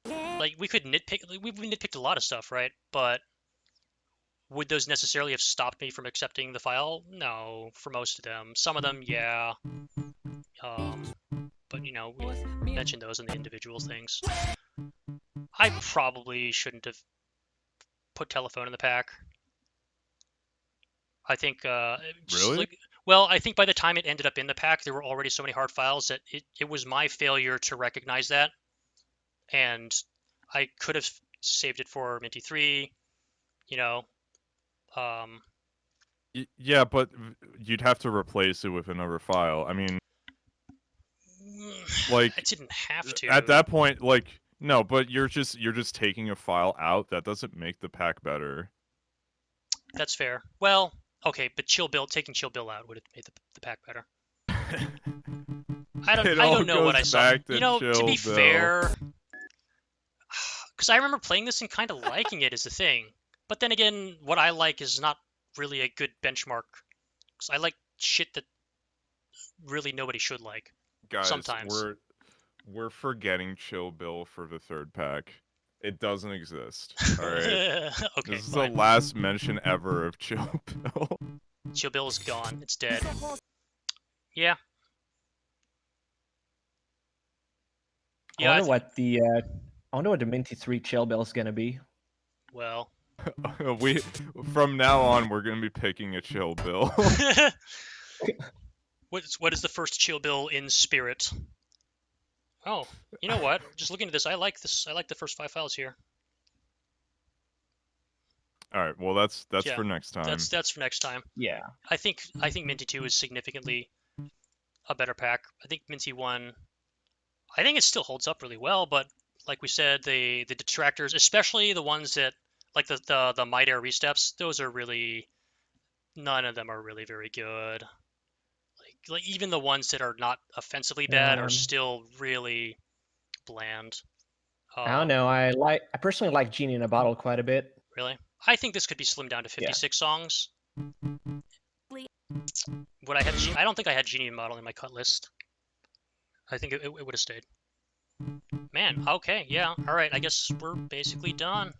Like, we could nitpick, we've nitpicked a lot of stuff, right? But would those necessarily have stopped me from accepting the file? No, for most of them. Some of them, yeah. But, you know, we mentioned those in the individual things. I probably shouldn't have put telephone in the pack. I think, Really? like, well, I think by the time it ended up in the pack, there were already so many hard files that it was my failure to recognize that. And I could have saved it for Minty 3, you know. Yeah, but you'd have to replace it with another file. I mean, like I didn't have to. at that point, like no, but you're just taking a file out. That doesn't make the pack better. That's fair. Well, okay, but taking Chill Bill out would have made the pack better. I don't know what I saw. To You know, to be Chill Bill. fair, because I remember playing this and kind of liking it as a thing. But then again, what I like is not really a good benchmark. Because I like shit that really nobody should like. Guys, sometimes. we're forgetting Chill Bill for the third pack. It doesn't exist. All right. Okay, This is fine. the last mention ever of Chill Bill. Chill Bill is gone. It's dead. Yeah. I wonder what the Minty 3 Chill Bill is gonna be. Well. From now on we're gonna be picking a Chill Bill. What is the first Chill Bill in spirit? Oh, you know what? Just looking at this, I like this. I like the first 5 files here. All right, well that's Yeah, for next time. That's for next time. Yeah. I think Minty 2 is significantly a better pack. I think Minty 1, I think it still holds up really well, but like we said, the detractors, especially the ones that like the Might Air resteps, those are really, none of them are really very good. Like even the ones that are not offensively bad are still really bland. I don't know. I personally like Genie in a Bottle quite a bit. Really? I think this could be slimmed down to 56 songs. Would I have? I don't think I had Genie in Bottle in my cut list. I think it would have stayed. Man, okay, yeah, all right. I guess we're basically done.